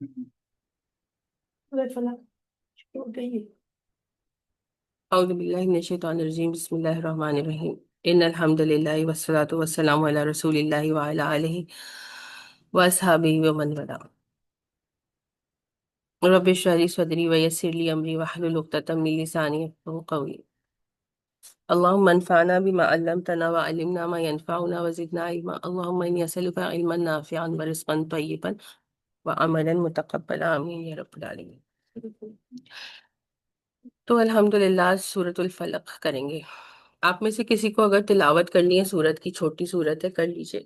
اعوذ باللہ من الشیطان الرجیم بسم اللہ الرحمن الرحیم ان الحمد للہ والصلاة والسلام علی رسول اللہ وعلی آلہ واصحابہ ومن والاه. رب اشرح لي صدری ویسر لي امری واحلل عقدۃ من لسانی یفقهوا قولی. اللهم انفعنا بما علمتنا وعلمنا ما ينفعنا وزدنا علما. اللهم اني اسألك علما نافعا ورزقا طیبا وعملا متقبلا. آمین یا رب العالمین. تو الحمدللہ سورۃ الفلق کریں گے. آپ میں سے کسی کو اگر تلاوت کرنی ہے سورت کی، چھوٹی سورت ہے، کر لیجئے.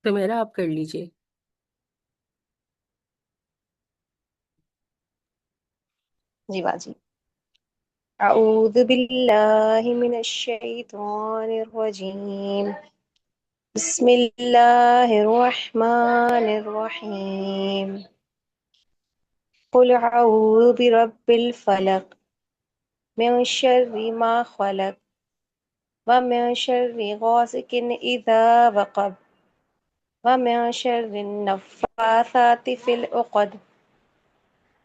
تو میرا آپ کر لیجئے. جی باجی. اعوذ باللہ من الشیطان الرجیم. بسم اللہ الرحمن الرحیم. قل اعوذ برب الفلق من شر ما خلق ومن شر غاسق اذا وقب ومن شر النفاثات في العقد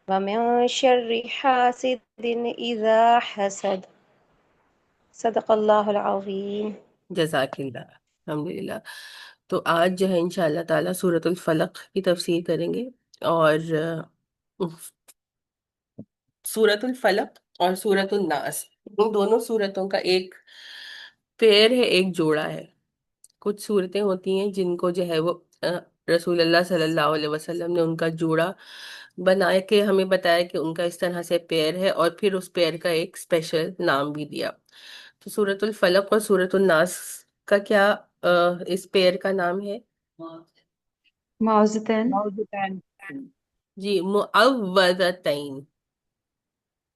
ومن شر حاسد اذا حسد. صدق اللہ العظیم. جزاک اللہ. الحمدللہ. تو آج جو ہے انشاءاللہ تعالیٰ سورۃ الفلق کی تفسیر کریں گے. اور سورۃ الفلق اور سورۃ الناس ان دونوں سورتوں کا ایک پیر ہے، ایک جوڑا ہے. کچھ صورتیں ہوتی ہیں جن کو جو ہے وہ رسول اللہ صلی اللہ علیہ وسلم نے ان کا جوڑا بنا کے ہمیں بتایا کہ ان کا اس طرح سے پیر ہے، اور پھر اس پیر کا ایک اسپیشل نام بھی دیا. تو سورۃ الفلق اور سورۃ الناس کا کیا اس پیر کا نام ہے؟ معوذتین. جی، معوذتین.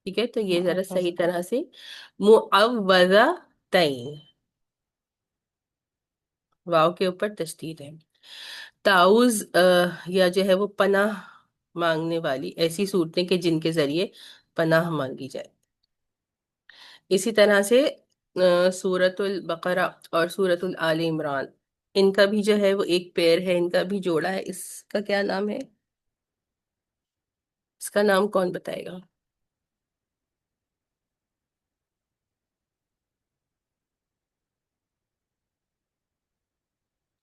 ٹھیک ہے، تو یہ ذرا صحیح طرح سے معوذتین، واو کے اوپر تشدید ہے. تعوذ یا جو ہے وہ پناہ مانگنے والی ایسی صورتیں کہ جن کے ذریعے پناہ مانگی جائے. اسی طرح سے سورۃ البقرہ اور سورۃ الآل عمران، ان کا بھی جو ہے وہ ایک پیر ہے، ان کا بھی جوڑا ہے. اس کا کیا نام ہے؟ اس کا نام کون بتائے گا؟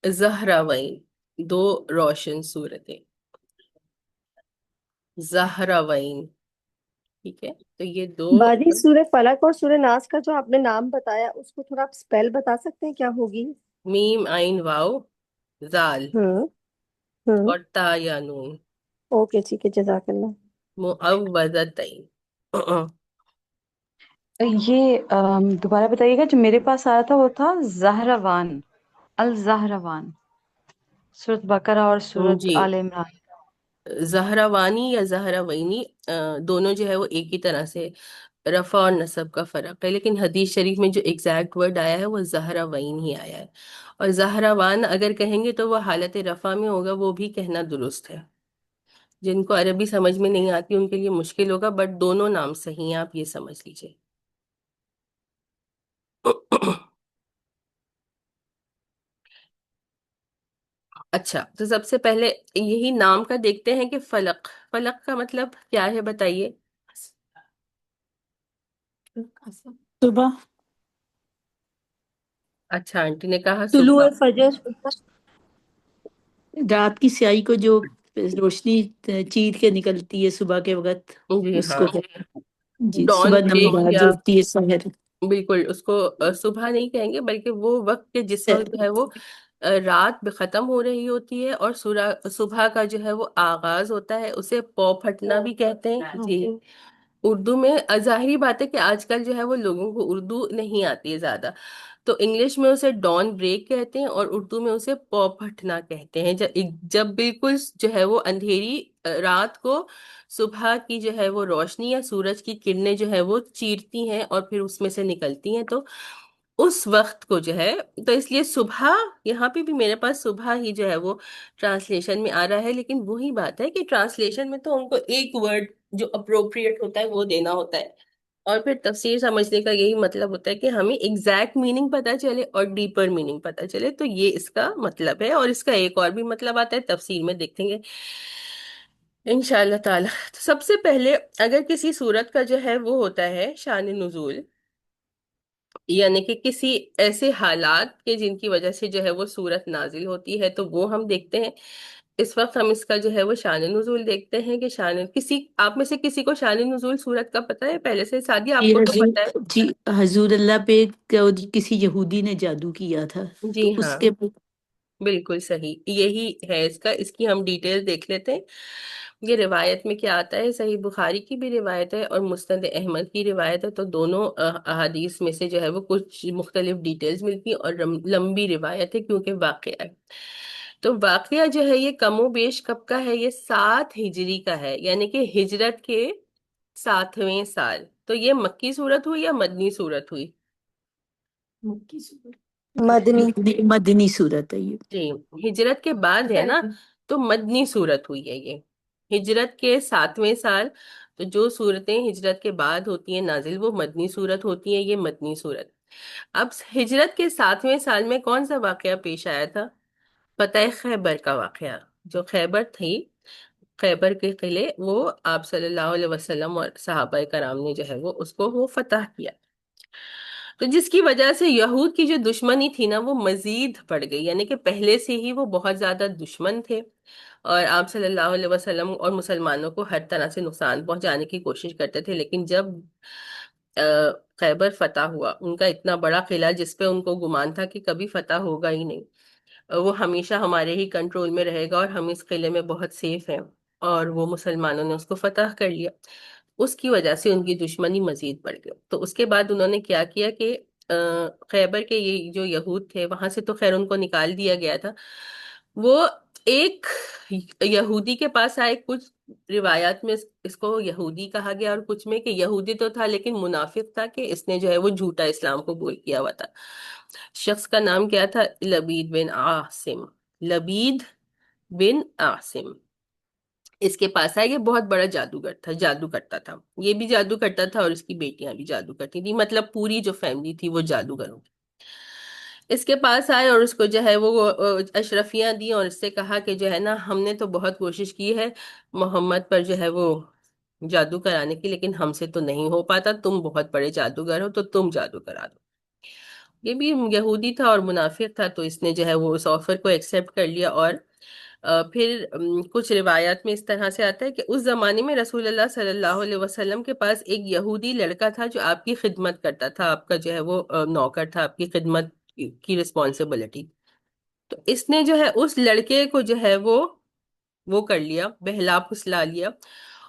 زہراوین، دو روشن صورتیں. زہراوین. ٹھیک ہے، تو یہ دو. باجی سورہ فلق اور سورہ ناس کا جو آپ نے نام بتایا اس کو تھوڑا آپ اسپیل بتا سکتے ہیں کیا ہوگی؟ میم عین واو زال ہوں ہوں اور تا یا نون. اوکے ٹھیک ہے، جزاک اللہ. معوذتین. یہ دوبارہ بتائیے گا. جو میرے پاس آیا تھا وہ تھا زہروان، الزہروان، سورۃ بقرہ اور سورۃ جی، آل عمران. زہراوانی یا زہراوینی دونوں جو ہے وہ ایک ہی طرح سے رفع اور نصب کا فرق ہے، لیکن حدیث شریف میں جو ایگزیکٹ ورڈ آیا ہے وہ زہراوین ہی آیا ہے. اور زہراوان اگر کہیں گے تو وہ حالت رفع میں ہوگا، وہ بھی کہنا درست ہے. جن کو عربی سمجھ میں نہیں آتی ان کے لیے مشکل ہوگا، بٹ دونوں نام صحیح ہیں، آپ یہ سمجھ لیجئے. اچھا، تو سب سے پہلے یہی نام کا دیکھتے ہیں کہ فلق، فلق کا مطلب کیا ہے بتائیے. صبح. اچھا، آنٹی نے کہا طلوع صبح. فجر. رات کی سیاہی کو جو روشنی چیر کے نکلتی ہے صبح کے وقت، جی اس ہاں، کو جی ڈان صبح بریک نمودار جو یا ہوتی ہے سحر. بالکل اس کو صبح نہیں کہیں گے، بلکہ وہ وقت کے جس وقت جو ہے وہ رات ختم ہو رہی ہوتی ہے اور صبح کا جو ہے وہ آغاز ہوتا ہے، اسے پو پھٹنا بھی کہتے ہیں. جی، اردو میں ظاہری بات ہے کہ آج کل جو ہے وہ لوگوں کو اردو نہیں آتی ہے زیادہ، تو انگلش میں اسے ڈان بریک کہتے ہیں اور اردو میں اسے پو پھٹنا کہتے ہیں. جب بالکل جو ہے وہ اندھیری رات کو صبح کی جو ہے وہ روشنی یا سورج کی کرنیں جو ہے وہ چیرتی ہیں اور پھر اس میں سے نکلتی ہیں، تو اس وقت کو جو ہے، تو اس لیے صبح یہاں پہ بھی میرے پاس صبح ہی جو ہے وہ ٹرانسلیشن میں آ رہا ہے، لیکن وہی بات ہے کہ ٹرانسلیشن میں تو ان کو ایک ورڈ جو اپروپریٹ ہوتا ہے وہ دینا ہوتا ہے. اور پھر تفسیر سمجھنے کا یہی مطلب ہوتا ہے کہ ہمیں ایگزیکٹ میننگ پتہ چلے اور ڈیپر میننگ پتہ چلے، تو یہ اس کا مطلب ہے، اور اس کا ایک اور بھی مطلب آتا ہے، تفسیر میں دیکھیں گے انشاءاللہ تعالی۔ تو سب سے پہلے اگر کسی صورت کا جو ہے وہ ہوتا ہے شان نزول، یعنی کہ کسی ایسے حالات کے جن کی وجہ سے جو ہے وہ صورت نازل ہوتی ہے، تو وہ ہم دیکھتے ہیں۔ اس وقت ہم اس کا جو ہے وہ شان نزول دیکھتے ہیں کہ کسی آپ میں سے کسی کو شان نزول صورت کا پتہ ہے پہلے سے؟ سادی آپ جی کو تو حضور، پتہ ہے؟ جی حضور اللہ پہ کسی یہودی نے جادو کیا تھا، جی تو اس ہاں، کے بالکل صحیح، یہی ہے اس کی ہم ڈیٹیل دیکھ لیتے ہیں۔ یہ روایت میں کیا آتا ہے، صحیح بخاری کی بھی روایت ہے اور مسند احمد کی روایت ہے، تو دونوں احادیث میں سے جو ہے وہ کچھ مختلف ڈیٹیلز ملتی ہیں، اور لمبی روایت ہے کیونکہ واقعہ ہے۔ تو واقعہ جو ہے یہ کم و بیش کب کا ہے؟ یہ 7 ہجری کا ہے، یعنی کہ ہجرت کے 7ویں سال۔ تو یہ مکی صورت ہوئی یا مدنی صورت ہوئی؟ مکی صورت، مدنی۔ مدنی صورت ہے یہ۔ جی، ہجرت کے بعد ہے نا، تو مدنی صورت ہوئی ہے یہ، ہجرت کے 7ویں سال۔ تو جو صورتیں ہجرت کے بعد ہوتی ہیں نازل، وہ مدنی صورت ہوتی ہیں، یہ مدنی صورت۔ اب ہجرت کے 7ویں سال میں کون سا واقعہ پیش آیا تھا؟ فتح خیبر کا واقعہ۔ جو خیبر تھی، خیبر کے قلعے، وہ آپ صلی اللہ علیہ وسلم اور صحابہ کرام نے جو ہے اس کو وہ فتح کیا۔ تو جس کی وجہ سے یہود کی جو دشمنی تھی نا وہ مزید بڑھ گئی، یعنی کہ پہلے سے ہی وہ بہت زیادہ دشمن تھے، اور آپ صلی اللہ علیہ وسلم اور مسلمانوں کو ہر طرح سے نقصان پہنچانے کی کوشش کرتے تھے۔ لیکن جب خیبر فتح ہوا، ان کا اتنا بڑا قلعہ جس پہ ان کو گمان تھا کہ کبھی فتح ہوگا ہی نہیں، وہ ہمیشہ ہمارے ہی کنٹرول میں رہے گا اور ہم اس قلعے میں بہت سیف ہیں، اور وہ مسلمانوں نے اس کو فتح کر لیا، اس کی وجہ سے ان کی دشمنی مزید بڑھ گئی۔ تو اس کے بعد انہوں نے کیا کیا کہ خیبر کے یہ جو یہود تھے وہاں سے تو خیر ان کو نکال دیا گیا تھا، وہ ایک یہودی کے پاس آئے، کچھ روایات میں اس کو یہودی کہا گیا، اور کچھ میں کہ یہودی تو تھا لیکن منافق تھا، کہ اس نے جو ہے وہ جھوٹا اسلام قبول کیا ہوا تھا۔ شخص کا نام کیا تھا؟ لبید بن عاصم، لبید بن عاصم اس کے پاس آیا۔ یہ بہت بڑا جادوگر تھا، جادو کرتا تھا، یہ بھی جادو کرتا تھا اور اس کی بیٹیاں بھی جادو کرتی تھی، مطلب پوری جو فیملی تھی وہ جادوگروں کی۔ اس کے پاس آئے اور اس کو جو ہے وہ اشرفیاں دی، اور اس سے کہا کہ جو ہے نا ہم نے تو بہت کوشش کی ہے محمد پر جو ہے وہ جادو کرانے کی، لیکن ہم سے تو نہیں ہو پاتا، تم بہت بڑے جادوگر ہو تو تم جادو کرا دو۔ یہ بھی یہودی تھا اور منافق تھا، تو اس نے جو ہے وہ اس آفر کو ایکسیپٹ کر لیا۔ اور پھر کچھ روایات میں اس طرح سے آتا ہے کہ اس زمانے میں رسول اللہ صلی اللہ علیہ وسلم کے پاس ایک یہودی لڑکا تھا جو آپ کی خدمت کرتا تھا، آپ کا جو ہے وہ نوکر تھا، آپ کی خدمت کی رسپانسبلٹی۔ تو اس نے جو ہے اس لڑکے کو جو ہے وہ کر لیا، بہلا پھسلا لیا،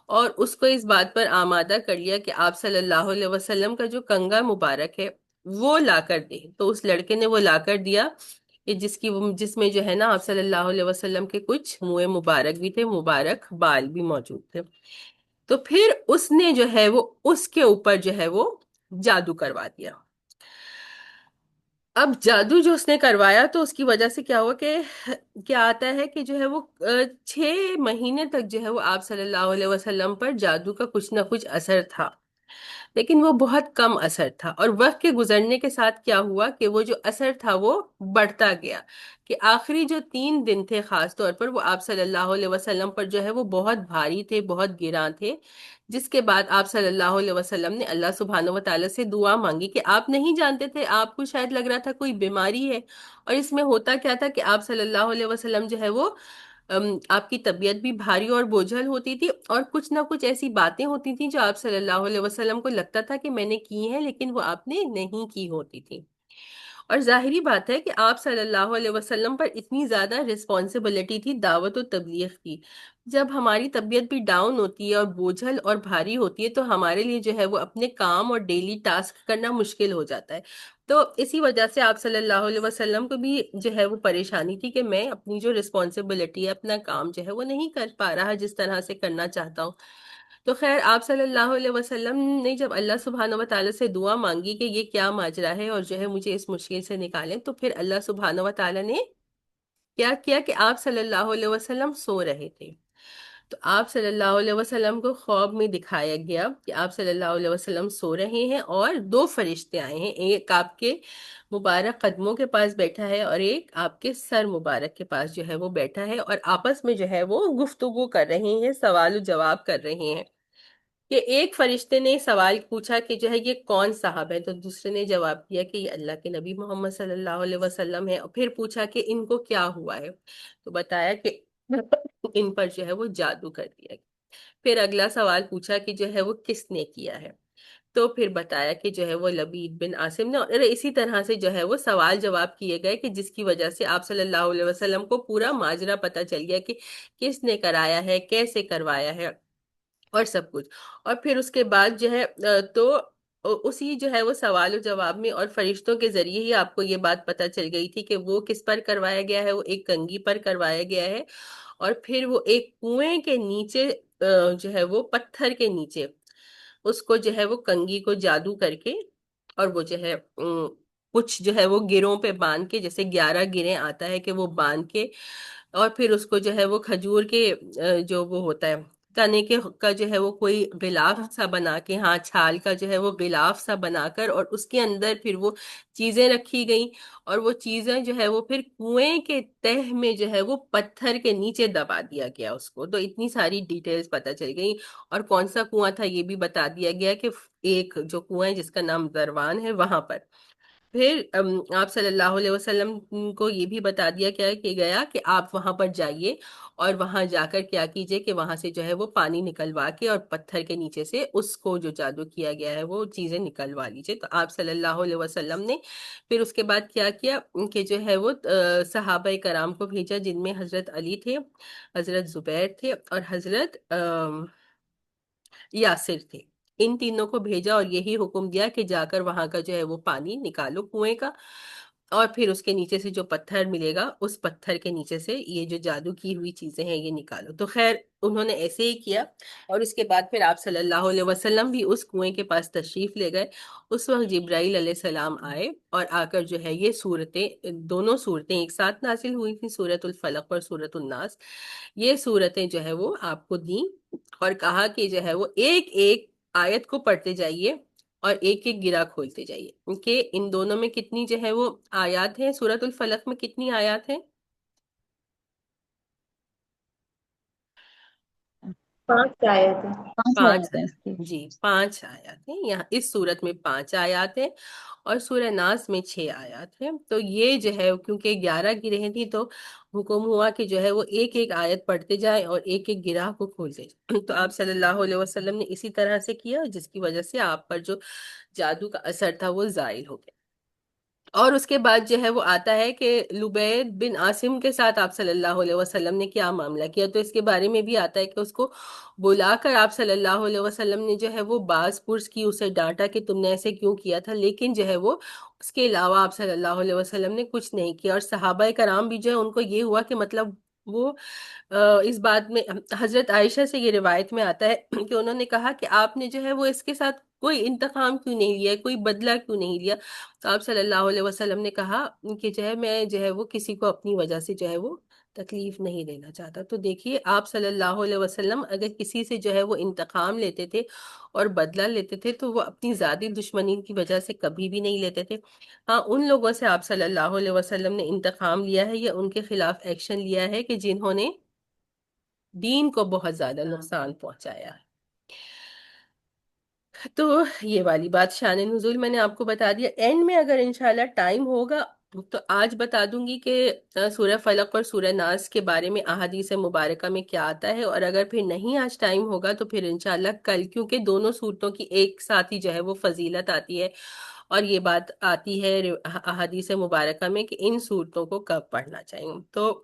اور اس کو اس بات پر آمادہ کر لیا کہ آپ صلی اللہ علیہ وسلم کا جو کنگا مبارک ہے وہ لا کر دے۔ تو اس لڑکے نے وہ لا کر دیا، کہ جس میں جو ہے نا آپ صلی اللہ علیہ وسلم کے کچھ منہ مبارک بھی تھے، مبارک بال بھی موجود تھے۔ تو پھر اس نے جو ہے وہ اس کے اوپر جو ہے وہ جادو کروا دیا۔ اب جادو جو اس نے کروایا تو اس کی وجہ سے کیا ہوا کہ کیا آتا ہے کہ جو ہے وہ 6 مہینے تک جو ہے وہ آپ صلی اللہ علیہ وسلم پر جادو کا کچھ نہ کچھ اثر تھا، لیکن وہ بہت کم اثر تھا، اور وقت کے گزرنے کے ساتھ کیا ہوا کہ وہ جو اثر تھا وہ بڑھتا گیا، کہ آخری جو 3 دن تھے خاص طور پر وہ آپ صلی اللہ علیہ وسلم پر جو ہے وہ بہت بھاری تھے، بہت گراں تھے، جس کے بعد آپ صلی اللہ علیہ وسلم نے اللہ سبحانہ و تعالیٰ سے دعا مانگی کہ آپ نہیں جانتے تھے، آپ کو شاید لگ رہا تھا کوئی بیماری ہے، اور اس میں ہوتا کیا تھا کہ آپ صلی اللہ علیہ وسلم جو ہے وہ آپ کی طبیعت بھی بھاری اور بوجھل ہوتی تھی، اور کچھ نہ کچھ ایسی باتیں ہوتی تھیں جو آپ صلی اللہ علیہ وسلم کو لگتا تھا کہ میں نے کی ہیں لیکن وہ آپ نے نہیں کی ہوتی تھی۔ اور ظاہری بات ہے کہ آپ صلی اللہ علیہ وسلم پر اتنی زیادہ رسپانسبلٹی تھی دعوت و تبلیغ کی، جب ہماری طبیعت بھی ڈاؤن ہوتی ہے اور بوجھل اور بھاری ہوتی ہے تو ہمارے لیے جو ہے وہ اپنے کام اور ڈیلی ٹاسک کرنا مشکل ہو جاتا ہے۔ تو اسی وجہ سے آپ صلی اللہ علیہ وسلم کو بھی جو ہے وہ پریشانی تھی کہ میں اپنی جو رسپانسبلٹی ہے، اپنا کام جو ہے وہ نہیں کر پا رہا جس طرح سے کرنا چاہتا ہوں۔ تو خیر آپ صلی اللہ علیہ وسلم نے جب اللہ سبحانہ و تعالیٰ سے دعا مانگی کہ یہ کیا ماجرا ہے اور جو ہے مجھے اس مشکل سے نکالیں، تو پھر اللہ سبحانہ و تعالیٰ نے کیا کیا کہ آپ صلی اللہ علیہ وسلم سو رہے تھے، تو آپ صلی اللہ علیہ وسلم کو خواب میں دکھایا گیا کہ آپ صلی اللہ علیہ وسلم سو رہے ہیں اور دو فرشتے آئے ہیں، ایک آپ کے مبارک قدموں کے پاس بیٹھا ہے اور ایک آپ کے سر مبارک کے پاس جو ہے وہ بیٹھا ہے، اور آپس میں جو ہے وہ گفتگو کر رہے ہیں، سوال و جواب کر رہے ہیں کہ ایک فرشتے نے سوال پوچھا کہ جو ہے یہ کون صاحب ہے، تو دوسرے نے جواب دیا کہ یہ اللہ کے نبی محمد صلی اللہ علیہ وسلم ہے، اور پھر پوچھا کہ ان کو کیا ہوا ہے، تو بتایا کہ ان پر جو ہے وہ جادو کر دیا گیا۔ پھر اگلا سوال پوچھا کہ جو ہے وہ کس نے کیا ہے، تو پھر بتایا کہ جو ہے وہ لبید بن عاصم نے، اور اسی طرح سے جو ہے وہ سوال جواب کیے گئے کہ جس کی وجہ سے آپ صلی اللہ علیہ وسلم کو پورا ماجرا پتہ چل گیا کہ کس نے کرایا ہے، کیسے کروایا ہے اور سب کچھ۔ اور پھر اس کے بعد جو ہے اسی جو ہے وہ سوال و جواب میں اور فرشتوں کے ذریعے ہی آپ کو یہ بات پتہ چل گئی تھی کہ وہ کس پر کروایا گیا ہے، وہ ایک کنگھی پر کروایا گیا ہے، اور پھر وہ ایک کنویں کے نیچے جو ہے وہ پتھر کے نیچے اس کو جو ہے وہ کنگھی کو جادو کر کے، اور وہ جو ہے کچھ جو ہے وہ گروں پہ باندھ کے، جیسے 11 گریں آتا ہے کہ وہ باندھ کے، اور پھر اس کو جو ہے وہ کھجور کے جو وہ ہوتا ہے تنے کے کا جو ہے وہ کوئی غلاف سا بنا کے، ہاں چھال کا جو ہے وہ غلاف سا بنا کر، اور اس کے اندر پھر وہ چیزیں رکھی گئیں، اور وہ چیزیں جو ہے وہ پھر کنویں کے تہ میں جو ہے وہ پتھر کے نیچے دبا دیا گیا اس کو، تو اتنی ساری ڈیٹیلز پتہ چل گئی۔ اور کون سا کنواں تھا یہ بھی بتا دیا گیا کہ ایک جو کنواں ہے جس کا نام ذروان ہے وہاں پر۔ پھر آپ صلی اللہ علیہ وسلم کو یہ بھی بتا دیا گیا کہ آپ وہاں پر جائیے اور وہاں جا کر کیا کیجئے کہ وہاں سے جو ہے وہ پانی نکلوا کے اور پتھر کے نیچے سے اس کو جو جادو کیا گیا ہے وہ چیزیں نکلوا لیجئے۔ تو آپ صلی اللہ علیہ وسلم نے پھر اس کے بعد کیا کیا کہ جو ہے وہ صحابہ کرام کو بھیجا، جن میں حضرت علی تھے، حضرت زبیر تھے اور حضرت یاسر تھے، ان تینوں کو بھیجا اور یہی حکم دیا کہ جا کر وہاں کا جو ہے وہ پانی نکالو کنویں کا، اور پھر اس کے نیچے سے جو پتھر ملے گا اس پتھر کے نیچے سے یہ جو جادو کی ہوئی چیزیں ہیں یہ نکالو۔ تو خیر انہوں نے ایسے ہی کیا، اور اس کے بعد پھر آپ صلی اللہ علیہ وسلم بھی اس کنویں کے پاس تشریف لے گئے۔ اس وقت جبرائیل علیہ السلام آئے اور آ کر جو ہے یہ دونوں صورتیں ایک ساتھ نازل ہوئی تھیں، سورۃ الفلق اور سورۃ الناس، یہ صورتیں جو ہے وہ آپ کو دیں اور کہا کہ جو ہے وہ ایک ایک آیت کو پڑھتے جائیے اور ایک ایک گرہ کھولتے جائیے، کہ ان دونوں میں کتنی جو ہے وہ آیات ہیں، سورۃ الفلق میں کتنی آیات ہیں؟ 5 آیت ہے۔ 5 5 آیات ہیں اس کی۔ جی 5 آیات ہیں، یہاں اس صورت میں 5 آیات ہیں اور سورہ ناس میں 6 آیات ہیں۔ تو یہ جو ہے کیونکہ 11 گرہیں تھی تو حکم ہوا کہ جو ہے وہ ایک ایک آیت پڑھتے جائیں اور ایک ایک گرہ کو کھولتے جائیں۔ تو آپ صلی اللہ علیہ وسلم نے اسی طرح سے کیا، جس کی وجہ سے آپ پر جو جادو کا اثر تھا وہ زائل ہو گیا۔ اور اس کے بعد جو ہے وہ آتا ہے کہ لبید بن عاصم کے ساتھ آپ صلی اللہ علیہ وسلم نے کیا معاملہ کیا، تو اس کے بارے میں بھی آتا ہے کہ اس کو بلا کر آپ صلی اللہ علیہ وسلم نے جو ہے وہ باز پرس کی، اسے ڈانٹا کہ تم نے ایسے کیوں کیا تھا، لیکن جو ہے وہ اس کے علاوہ آپ صلی اللہ علیہ وسلم نے کچھ نہیں کیا۔ اور صحابہ کرام بھی جو ہے ان کو یہ ہوا کہ مطلب وہ اس بات میں حضرت عائشہ سے یہ روایت میں آتا ہے کہ انہوں نے کہا کہ آپ نے جو ہے وہ اس کے ساتھ کوئی انتقام کیوں نہیں لیا، کوئی بدلہ کیوں نہیں لیا، تو آپ صلی اللہ علیہ وسلم نے کہا کہ جو ہے میں جو ہے وہ کسی کو اپنی وجہ سے جو ہے وہ تکلیف نہیں دینا چاہتا۔ تو دیکھیے آپ صلی اللہ علیہ وسلم اگر کسی سے جو ہے وہ انتقام لیتے تھے اور بدلہ لیتے تھے تو وہ اپنی ذاتی دشمنی کی وجہ سے کبھی بھی نہیں لیتے تھے۔ ہاں ان لوگوں سے آپ صلی اللہ علیہ وسلم نے انتقام لیا ہے یا ان کے خلاف ایکشن لیا ہے کہ جنہوں نے دین کو بہت زیادہ نقصان پہنچایا ہے۔ تو یہ والی بات شان نزول میں نے آپ کو بتا دیا۔ اینڈ میں اگر انشاءاللہ ٹائم ہوگا تو آج بتا دوں گی کہ سورہ فلق اور سورہ ناس کے بارے میں احادیث مبارکہ میں کیا آتا ہے، اور اگر پھر نہیں آج ٹائم ہوگا تو پھر انشاءاللہ کل، کیونکہ دونوں صورتوں کی ایک ساتھ ہی جو ہے وہ فضیلت آتی ہے، اور یہ بات آتی ہے احادیث مبارکہ میں کہ ان صورتوں کو کب پڑھنا چاہیے۔ تو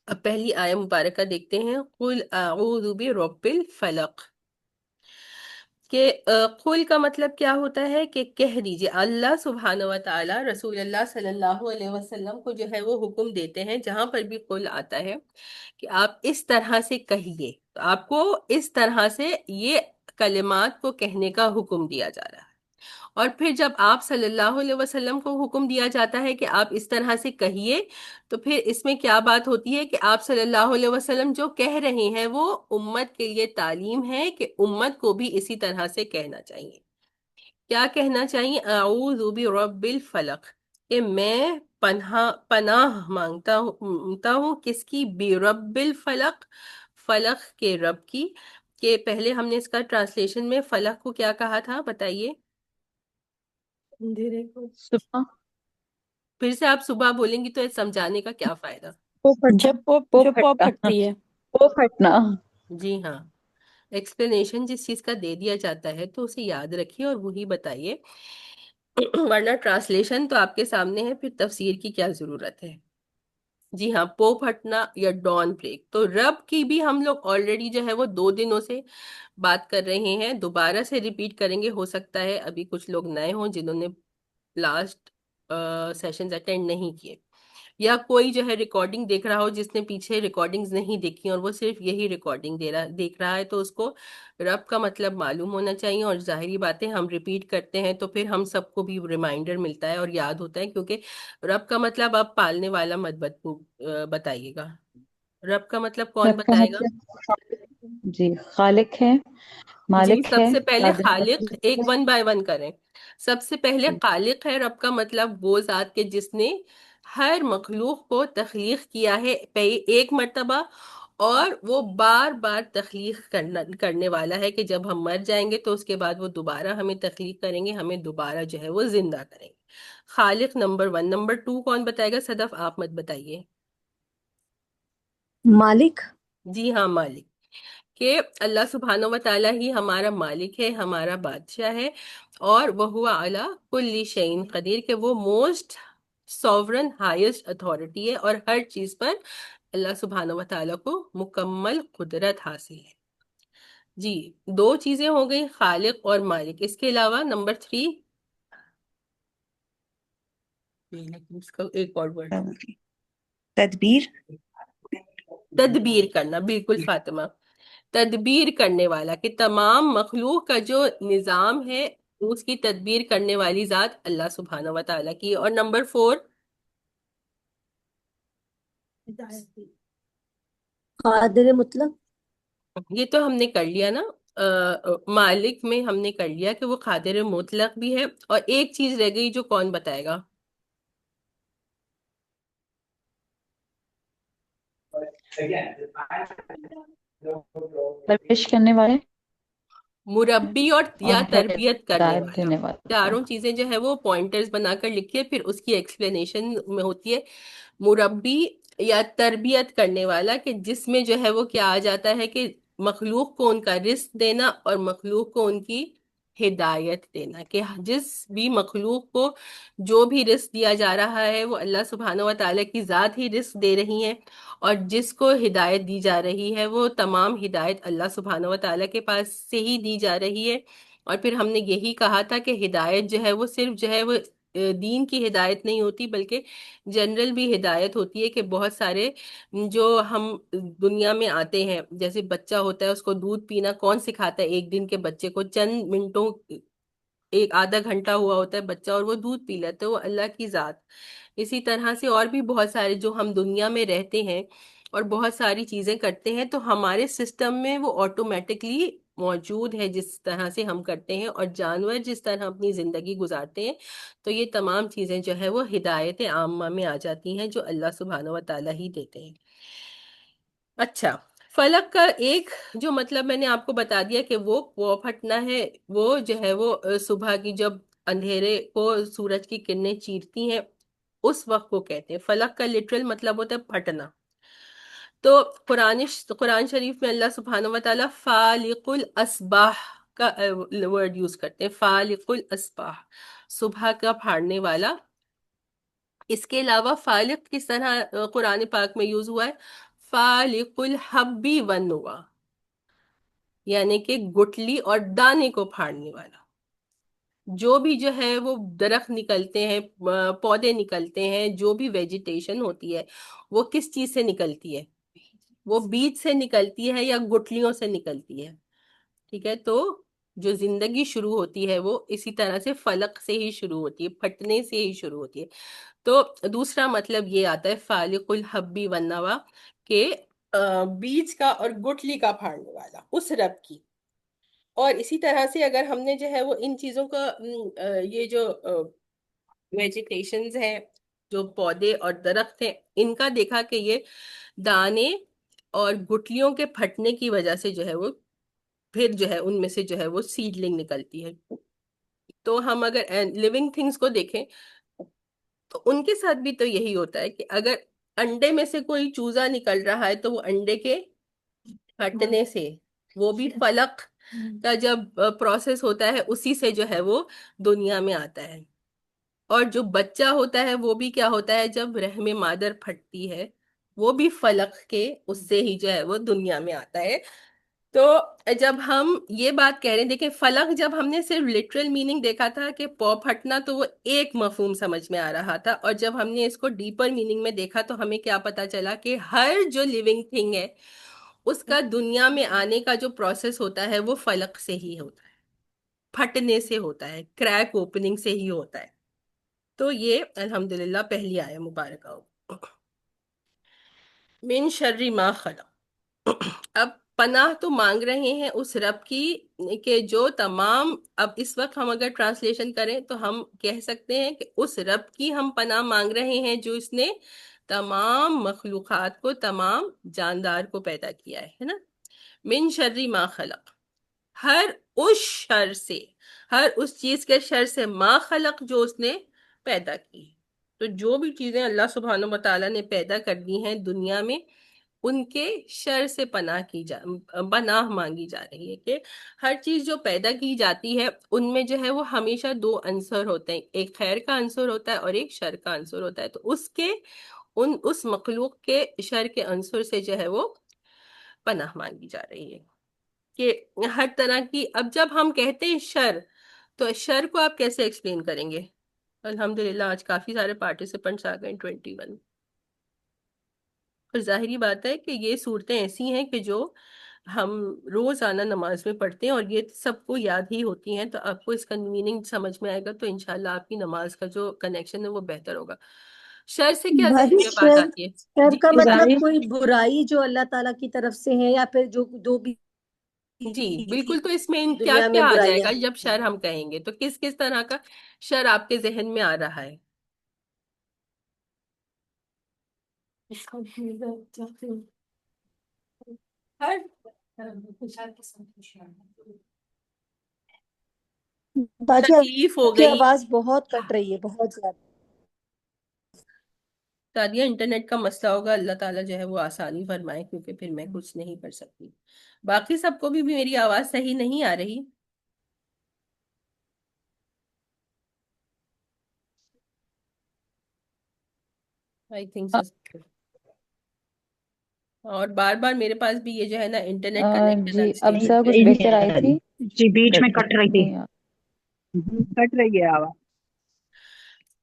اب پہلی آیہ مبارکہ دیکھتے ہیں، قل اعوذ برب الفلق، کہ قل کا مطلب کیا ہوتا ہے کہ کہہ دیجئے، اللہ سبحانہ و تعالی رسول اللہ صلی اللہ علیہ وسلم کو جو ہے وہ حکم دیتے ہیں، جہاں پر بھی قل آتا ہے کہ آپ اس طرح سے کہیے، تو آپ کو اس طرح سے یہ کلمات کو کہنے کا حکم دیا جا رہا ہے۔ اور پھر جب آپ صلی اللہ علیہ وسلم کو حکم دیا جاتا ہے کہ آپ اس طرح سے کہیے، تو پھر اس میں کیا بات ہوتی ہے کہ آپ صلی اللہ علیہ وسلم جو کہہ رہے ہیں وہ امت کے لیے تعلیم ہے کہ امت کو بھی اسی طرح سے کہنا چاہیے۔ کیا کہنا چاہیے؟ اعوذ برب الفلق، کہ میں پناہ مانگتا ہوں کس کی؟ برب الفلق، فلق کے رب کی۔ کہ پہلے ہم نے اس کا ٹرانسلیشن میں فلق کو کیا کہا تھا بتائیے؟ اندھیرے کو صبح پھر سے آپ صبح بولیں گی تو سمجھانے کا کیا فائدہ؟ پو جو پاپ پھٹنا پھٹتی ہے۔ پو پھٹنا جی ہاں، ایکسپلینیشن جس چیز کا دے دیا جاتا ہے تو اسے یاد رکھیے اور وہی بتائیے، ورنہ ٹرانسلیشن تو آپ کے سامنے ہے، پھر تفسیر کی کیا ضرورت ہے؟ جی ہاں، پو پھٹنا یا ڈان بریک۔ تو رب کی بھی ہم لوگ آلریڈی جو ہے وہ 2 دنوں سے بات کر رہے ہیں، دوبارہ سے ریپیٹ کریں گے، ہو سکتا ہے ابھی کچھ لوگ نئے ہوں جنہوں نے لاسٹ سیشنز اٹینڈ نہیں کیے، یا کوئی جو ہے ریکارڈنگ دیکھ رہا ہو جس نے پیچھے ریکارڈنگز نہیں دیکھی اور وہ صرف یہی ریکارڈنگ دیکھ رہا ہے، تو اس کو رب کا مطلب معلوم ہونا چاہیے، اور ظاہری باتیں ہم ریپیٹ کرتے ہیں تو پھر ہم سب کو بھی ریمائنڈر ملتا ہے اور یاد ہوتا ہے، کیونکہ رب کا مطلب آپ پالنے والا مت بتائیے گا، رب کا مطلب کون رب کا بتائے گا؟ مطلب جی خالق ہے، جی، مالک سب ہے، سے پہلے قادر خالق، ایک ہے۔ 1 بائی 1 کریں۔ سب سے پہلے خالق ہے رب کا مطلب وہ ذات کے جس نے ہر مخلوق کو تخلیق کیا ہے ایک مرتبہ، اور وہ بار بار تخلیق کرنے والا ہے، کہ جب ہم مر جائیں گے تو اس کے بعد وہ دوبارہ ہمیں تخلیق کریں گے، ہمیں دوبارہ جو ہے وہ زندہ کریں گے۔ خالق نمبر 1۔ نمبر 2 کون بتائے گا؟ صدف آپ مت بتائیے۔ مالک۔ جی ہاں، مالک، کہ اللہ سبحانہ و تعالیٰ ہی ہمارا مالک ہے، ہمارا بادشاہ ہے، اور وہ علی کل شیء قدیر، کہ وہ موسٹ سوورن ہائیسٹ اتھارٹی ہے، اور ہر چیز پر اللہ سبحانہ و تعالیٰ کو مکمل قدرت حاصل ہے۔ جی، 2 چیزیں ہو گئی، خالق اور مالک۔ اس کے علاوہ نمبر 3، اس کا ایک اور ورڈ، تدبیر، تدبیر کرنا، بالکل فاطمہ، تدبیر کرنے والا، کہ تمام مخلوق کا جو نظام ہے اس کی تدبیر کرنے والی ذات اللہ سبحانہ و تعالیٰ کی۔ اور نمبر 4، قادر مطلق۔ یہ تو ہم نے کر لیا نا، مالک میں ہم نے کر لیا کہ وہ قادر مطلق بھی ہے، اور ایک چیز رہ گئی جو کون بتائے گا؟ پرورش کرنے والے مربی اور یا اور تربیت کرنے ہدایت والا۔ دینے والا۔ چاروں چیزیں جو ہے وہ پوائنٹرز بنا کر لکھیے، پھر اس کی ایکسپلینیشن میں ہوتی ہے مربی یا تربیت کرنے والا، کہ جس میں جو ہے وہ کیا آ جاتا ہے کہ مخلوق کو ان کا رزق دینا اور مخلوق کو ان کی ہدایت دینا، کہ جس بھی مخلوق کو جو بھی رزق دیا جا رہا ہے وہ اللہ سبحانہ و تعالیٰ کی ذات ہی رزق دے رہی ہیں، اور جس کو ہدایت دی جا رہی ہے وہ تمام ہدایت اللہ سبحانہ و تعالیٰ کے پاس سے ہی دی جا رہی ہے۔ اور پھر ہم نے یہی کہا تھا کہ ہدایت جو ہے وہ صرف جو ہے وہ دین کی ہدایت نہیں ہوتی، بلکہ جنرل بھی ہدایت ہوتی ہے، کہ بہت سارے جو ہم دنیا میں آتے ہیں، جیسے بچہ ہوتا ہے اس کو دودھ پینا کون سکھاتا ہے؟ ایک دن کے بچے کو چند منٹوں، ایک آدھا گھنٹہ ہوا ہوتا ہے بچہ اور وہ دودھ پی لیتا ہے، وہ اللہ کی ذات۔ اسی طرح سے اور بھی بہت سارے جو ہم دنیا میں رہتے ہیں اور بہت ساری چیزیں کرتے ہیں، تو ہمارے سسٹم میں وہ آٹومیٹکلی موجود ہے جس طرح سے ہم کرتے ہیں، اور جانور جس طرح اپنی زندگی گزارتے ہیں، تو یہ تمام چیزیں جو ہے وہ ہدایت عامہ میں آ جاتی ہیں جو اللہ سبحانہ و تعالیٰ ہی دیتے ہیں۔ اچھا، فلک کا ایک جو مطلب میں نے آپ کو بتا دیا کہ وہ پھٹنا ہے، وہ جو ہے وہ صبح کی جب اندھیرے کو سورج کی کرنیں چیرتی ہیں اس وقت کو کہتے ہیں۔ فلک کا لٹرل مطلب ہوتا ہے پھٹنا۔ تو قرآن شریف میں اللہ سبحانہ و تعالیٰ فالق الاسباح کا ورڈ یوز کرتے ہیں، فالق الاسباح، صبح کا پھاڑنے والا۔ اس کے علاوہ فالق کس طرح قرآن پاک میں یوز ہوا ہے؟ فالق الحبی والنوى، یعنی کہ گٹلی اور دانے کو پھاڑنے والا۔ جو بھی جو ہے وہ درخت نکلتے ہیں، پودے نکلتے ہیں، جو بھی ویجیٹیشن ہوتی ہے وہ کس چیز سے نکلتی ہے؟ وہ بیج سے نکلتی ہے یا گٹلیوں سے نکلتی ہے؟ ٹھیک ہے، تو جو زندگی شروع ہوتی ہے وہ اسی طرح سے فلق سے ہی شروع ہوتی ہے، پھٹنے سے ہی شروع ہوتی ہے۔ تو دوسرا مطلب یہ آتا ہے فالق الحبی والنوا، کہ بیج کا اور گٹلی کا پھاڑنے والا، اس رب کی۔ اور اسی طرح سے اگر ہم نے جو ہے وہ ان چیزوں کا یہ جو ویجیٹیشنز ہیں، جو پودے اور درخت ہیں، ان کا دیکھا کہ یہ دانے اور گٹلیوں کے پھٹنے کی وجہ سے جو ہے وہ پھر جو ہے ان میں سے جو ہے وہ سیڈلنگ نکلتی ہے۔ تو ہم اگر لیونگ تھنگس کو دیکھیں تو ان کے ساتھ بھی تو یہی ہوتا ہے کہ اگر انڈے میں سے کوئی چوزا نکل رہا ہے تو وہ انڈے کے پھٹنے سے، وہ بھی فلق کا جب پروسیس ہوتا ہے اسی سے جو ہے وہ دنیا میں آتا ہے۔ اور جو بچہ ہوتا ہے وہ بھی کیا ہوتا ہے، جب رحم مادر پھٹتی ہے وہ بھی فلق کے اس سے ہی جو ہے وہ دنیا میں آتا ہے۔ تو جب ہم یہ بات کہہ رہے ہیں، دیکھیں فلق جب ہم نے صرف لٹرل میننگ دیکھا تھا کہ پو پھٹنا، تو وہ ایک مفہوم سمجھ میں آ رہا تھا، اور جب ہم نے اس کو ڈیپر میننگ میں دیکھا تو ہمیں کیا پتا چلا کہ ہر جو لیونگ تھنگ ہے اس کا دنیا میں آنے کا جو پروسیس ہوتا ہے وہ فلق سے ہی ہوتا ہے، پھٹنے سے ہوتا ہے، کریک اوپننگ سے ہی ہوتا ہے۔ تو یہ الحمدللہ پہلی آیہ مبارکہ ہو۔ من شر ما خلق، اب پناہ تو مانگ رہے ہیں اس رب کی کہ جو تمام، اب اس وقت ہم اگر ٹرانسلیشن کریں تو ہم کہہ سکتے ہیں کہ اس رب کی ہم پناہ مانگ رہے ہیں جو اس نے تمام مخلوقات کو، تمام جاندار کو پیدا کیا ہے نا۔ من شر ما خلق، ہر اس شر سے، ہر اس چیز کے شر سے، ما خلق جو اس نے پیدا کی۔ تو جو بھی چیزیں اللہ سبحانہ و تعالیٰ نے پیدا کر دی ہیں دنیا میں، ان کے شر سے پناہ مانگی جا رہی ہے، کہ ہر چیز جو پیدا کی جاتی ہے ان میں جو ہے وہ ہمیشہ دو عنصر ہوتے ہیں، ایک خیر کا عنصر ہوتا ہے اور ایک شر کا عنصر ہوتا ہے۔ تو اس مخلوق کے شر کے عنصر سے جو ہے وہ پناہ مانگی جا رہی ہے، کہ ہر طرح کی، اب جب ہم کہتے ہیں شر، تو شر کو آپ کیسے ایکسپلین کریں گے؟ الحمدللہ آج کافی سارے پارٹیسپنٹس آ گئے 21۔ اور ظاہری بات ہے کہ یہ صورتیں ایسی ہیں کہ جو ہم روزانہ نماز میں پڑھتے ہیں اور یہ سب کو یاد ہی ہوتی ہیں، تو آپ کو اس کا میننگ سمجھ میں آئے گا تو انشاءاللہ آپ کی نماز کا جو کنیکشن ہے وہ بہتر ہوگا۔ شر سے کیا ذہن بھابی میں بات شر، آتی ہے؟ شر جی کا مطلب ظاہر کوئی برائی جو اللہ تعالیٰ کی طرف سے ہے، یا پھر جو دو بھی جی بالکل۔ تو اس میں کیا دنیا میں کیا آ جائے برائیاں گا جب ہیں؟ شر ہم کہیں گے؟ تو کس کس طرح کا شر آپ کے ذہن میں آ رہا ہے؟ ہر باجی تکلیف ہو آپ کی گئی۔ آواز بہت کٹ رہی ہے، بہت زیادہ۔ تادیہ انٹرنیٹ کا مسئلہ ہوگا، اللہ تعالیٰ جو ہے وہ آسانی فرمائے، کیونکہ پھر میں کچھ نہیں کر سکتی۔ باقی سب کو بھی میری آواز صحیح نہیں آ رہی؟ آئی تھنک اور بار بار میرے پاس بھی یہ جو ہے نا انٹرنیٹ کنیکشن جی اب انسٹیبل۔ سر کچھ بہتر آئی تھی؟ جی بیچ میں کٹ رہی تھی، نہیں کٹ رہی ہے آواز۔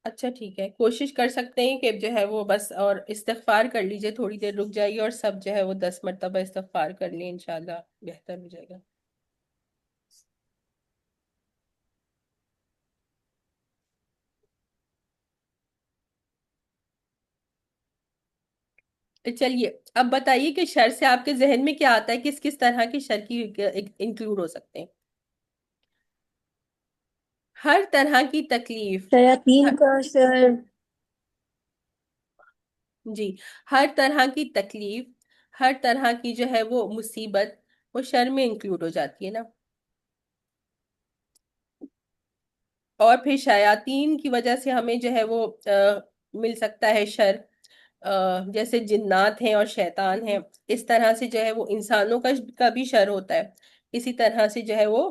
اچھا ٹھیک ہے، کوشش کر سکتے ہیں کہ جو ہے وہ بس، اور استغفار کر لیجئے، تھوڑی دیر رک جائیے اور سب جو ہے وہ 10 مرتبہ استغفار کر لیں، انشاءاللہ بہتر ہو جائے گا۔ چلیے اب بتائیے کہ شر سے آپ کے ذہن میں کیا آتا ہے، کس کس طرح کی شر کی انکلوڈ ہو سکتے ہیں؟ ہر طرح کی تکلیف، شیاطین کا شر، جی ہر طرح کی تکلیف، ہر طرح کی جو ہے وہ مصیبت، وہ شر میں انکلوڈ ہو جاتی ہے نا۔ اور پھر شیاطین کی وجہ سے ہمیں جو ہے وہ مل سکتا ہے شر، جیسے جنات ہیں اور شیطان ہیں، اس طرح سے جو ہے وہ انسانوں کا بھی شر ہوتا ہے، اسی طرح سے جو ہے وہ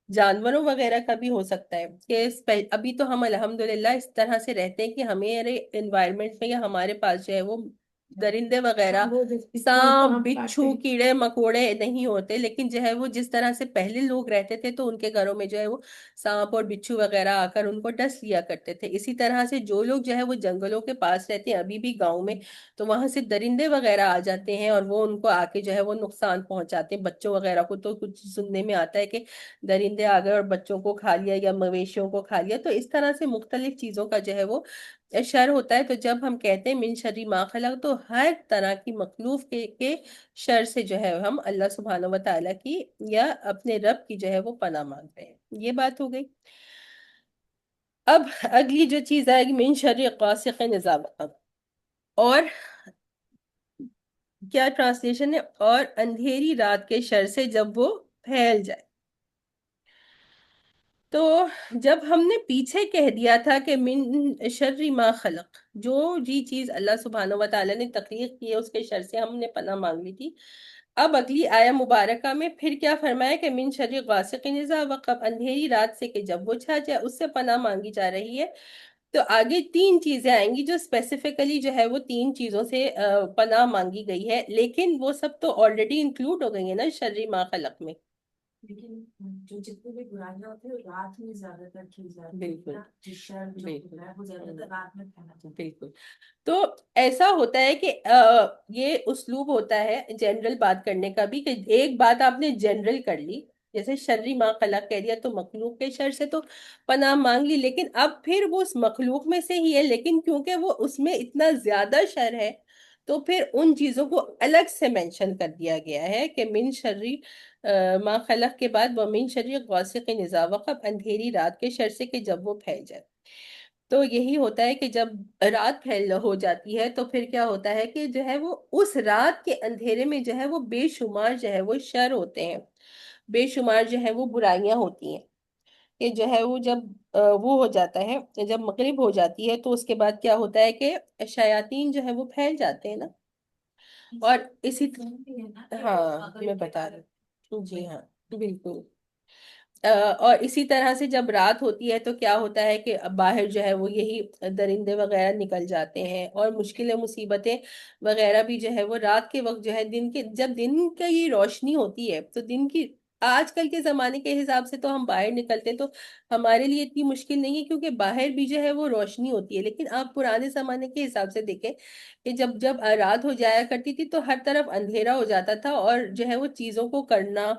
جانوروں وغیرہ کا بھی ہو سکتا ہے، کہ ابھی تو ہم الحمدللہ اس طرح سے رہتے ہیں کہ ہمارے انوائرمنٹ میں یا ہمارے پاس جو ہے وہ درندے وغیرہ، سانپ بچھو کیڑے مکوڑے نہیں ہوتے، لیکن جو ہے وہ جس طرح سے پہلے لوگ رہتے تھے تو ان کے گھروں میں جو ہے وہ سانپ اور بچھو وغیرہ آ کر ان کو ڈس لیا کرتے تھے، اسی طرح سے جو لوگ جو ہے وہ جنگلوں کے پاس رہتے ہیں ابھی بھی گاؤں میں، تو وہاں سے درندے وغیرہ آ جاتے ہیں اور وہ ان کو آ کے جو ہے وہ نقصان پہنچاتے ہیں، بچوں وغیرہ کو تو کچھ سننے میں آتا ہے کہ درندے آ گئے اور بچوں کو کھا لیا یا مویشیوں کو کھا لیا، تو اس طرح سے مختلف چیزوں کا جو ہے وہ شر ہوتا ہے۔ تو جب ہم کہتے ہیں من شر ما خلق، تو ہر طرح کی مخلوق کے شر سے جو ہے ہم اللہ سبحانہ و تعالیٰ کی یا اپنے رب کی جو ہے وہ پناہ مانگتے ہیں، یہ بات ہو گئی۔ اب اگلی جو چیز آئے گی من شر غاسق اذا وقب، اور کیا ٹرانسلیشن ہے؟ اور اندھیری رات کے شر سے جب وہ پھیل جائے۔ تو جب ہم نے پیچھے کہہ دیا تھا کہ من شر ما خلق، جو جی چیز اللہ سبحانہ و تعالیٰ نے تخلیق کی ہے اس کے شر سے ہم نے پناہ مانگ لی تھی، اب اگلی آیہ مبارکہ میں پھر کیا فرمایا کہ من شر غاسق اذا وقب، اندھیری رات سے کہ جب وہ چھا جائے اس سے پناہ مانگی جا رہی ہے۔ تو آگے تین چیزیں آئیں گی جو اسپیسیفکلی جو ہے وہ تین چیزوں سے پناہ مانگی گئی ہے، لیکن وہ سب تو آلریڈی انکلوڈ ہو گئی ہیں نا شر ما خلق میں۔ لیکن جو جتنے بھی برائیاں ہوتی ہیں وہ رات میں زیادہ تر کی جاتی ہیں بالکل نا، جو شر جو بالکل ہوتا ہے وہ زیادہ تر رات میں پھیلا جاتا ہے۔ بالکل۔ تو ایسا ہوتا ہے کہ یہ اسلوب ہوتا ہے جنرل بات کرنے کا بھی، کہ ایک بات آپ نے جنرل کر لی، جیسے شر ما خلق کہہ دیا تو مخلوق کے شر سے تو پناہ مانگ لی، لیکن اب پھر وہ اس مخلوق میں سے ہی ہے، لیکن کیونکہ وہ اس میں اتنا زیادہ شر ہے تو پھر ان چیزوں کو الگ سے مینشن کر دیا گیا ہے کہ من شر ما خلق کے بعد ومن شر غاسق اذا وقب، اندھیری رات کے شر سے کہ جب وہ پھیل جائے۔ تو یہی ہوتا ہے کہ جب رات پھیل ہو جاتی ہے تو پھر کیا ہوتا ہے کہ جو ہے وہ اس رات کے اندھیرے میں جو ہے وہ بے شمار جو ہے وہ شر ہوتے ہیں، بے شمار جو ہے وہ برائیاں ہوتی ہیں، کہ جو ہے وہ جب وہ ہو جاتا ہے، جب مغرب ہو جاتی ہے تو اس کے بعد کیا ہوتا ہے کہ شیاطین جو ہے وہ پھیل جاتے ہیں نا، اور اسی ہاں میں بتا رہی ہوں، جی ہاں بالکل۔ اور اسی طرح سے جب رات ہوتی ہے تو کیا ہوتا ہے کہ باہر جو ہے وہ یہی درندے وغیرہ نکل جاتے ہیں، اور مشکلیں مصیبتیں وغیرہ بھی جو ہے وہ رات کے وقت جو ہے جب دن کی روشنی ہوتی ہے تو دن کی، آج کل کے زمانے کے حساب سے تو ہم باہر نکلتے تو ہمارے لیے اتنی مشکل نہیں ہے کیونکہ باہر بھی جو ہے وہ روشنی ہوتی ہے، لیکن آپ پرانے زمانے کے حساب سے دیکھیں کہ جب جب رات ہو جایا کرتی تھی تو ہر طرف اندھیرا ہو جاتا تھا، اور جو ہے وہ چیزوں کو کرنا،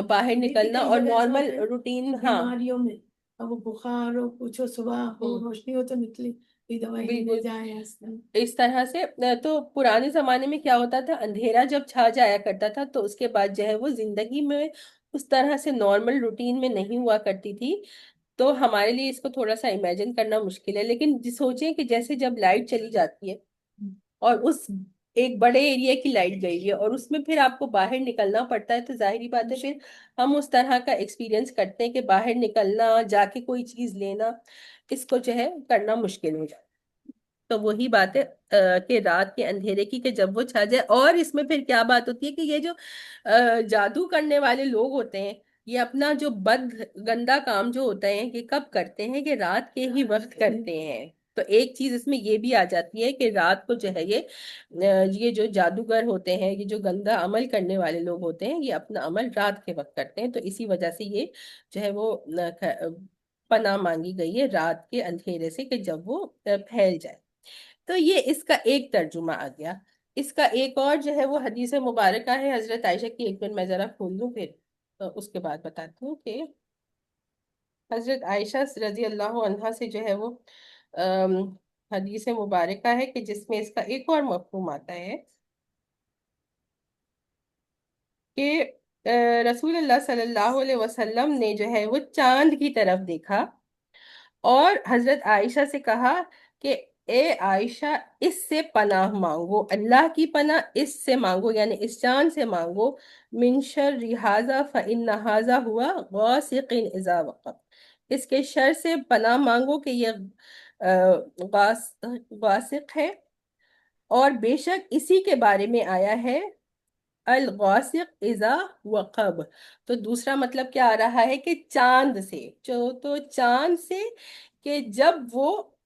باہر نکلنا اور نارمل روٹین، ہاں بیماریوں میں اب وہ بخار ہو کچھ ہو صبح ہو روشنی ہو تو نکلی دوائی لینے بالکل جائیں اس طرح سے۔ تو پرانے زمانے میں کیا ہوتا تھا، اندھیرا جب چھا جایا کرتا تھا تو اس کے بعد جو ہے وہ زندگی میں اس طرح سے نارمل روٹین میں نہیں ہوا کرتی تھی، تو ہمارے لیے اس کو تھوڑا سا امیجن کرنا مشکل ہے، لیکن سوچیں کہ جیسے جب لائٹ چلی جاتی ہے اور اس ایک بڑے ایریا کی لائٹ گئی ہے اور اس میں پھر آپ کو باہر نکلنا پڑتا ہے، تو ظاہری بات ہے پھر ہم اس طرح کا ایکسپیرینس کرتے ہیں کہ باہر نکلنا، جا کے کوئی چیز لینا، اس کو جو ہے کرنا مشکل ہو جاتا ہے۔ تو وہی بات ہے کہ رات کے اندھیرے کی کہ جب وہ چھا جائے، اور اس میں پھر کیا بات ہوتی ہے کہ یہ جو جادو کرنے والے لوگ ہوتے ہیں، یہ اپنا جو گندا کام جو ہوتا ہے یہ کب کرتے ہیں، کہ رات کے ہی وقت کرتے ہیں۔ تو ایک چیز اس میں یہ بھی آ جاتی ہے کہ رات کو جو ہے یہ جو جادوگر ہوتے ہیں، یہ جو گندا عمل کرنے والے لوگ ہوتے ہیں، یہ اپنا عمل رات کے وقت کرتے ہیں، تو اسی وجہ سے یہ جو ہے وہ پناہ مانگی گئی ہے رات کے اندھیرے سے کہ جب وہ پھیل جائے۔ تو یہ اس کا ایک ترجمہ آ گیا۔ اس کا ایک اور جو ہے وہ حدیث مبارکہ ہے حضرت عائشہ کی، ایک منٹ میں ذرا کھول لوں پھر اس کے بعد بتاتی ہوں کہ حضرت عائشہ رضی اللہ عنہا سے جو ہے وہ حدیث مبارکہ ہے کہ جس میں اس کا ایک اور مفہوم آتا ہے کہ رسول اللہ صلی اللہ علیہ وسلم نے جو ہے وہ چاند کی طرف دیکھا اور حضرت عائشہ سے کہا کہ اے عائشہ اس سے پناہ مانگو، اللہ کی پناہ اس سے مانگو، یعنی اس چاند سے مانگو، من شر ھذا فإن ھذا هو غاسق اذا وقب، اس کے شر سے پناہ مانگو کہ یہ غاسق ہے، اور بے شک اسی کے بارے میں آیا ہے الغاسق اذا وقب۔ تو دوسرا مطلب کیا آ رہا ہے کہ چاند سے، تو چاند سے کہ جب وہ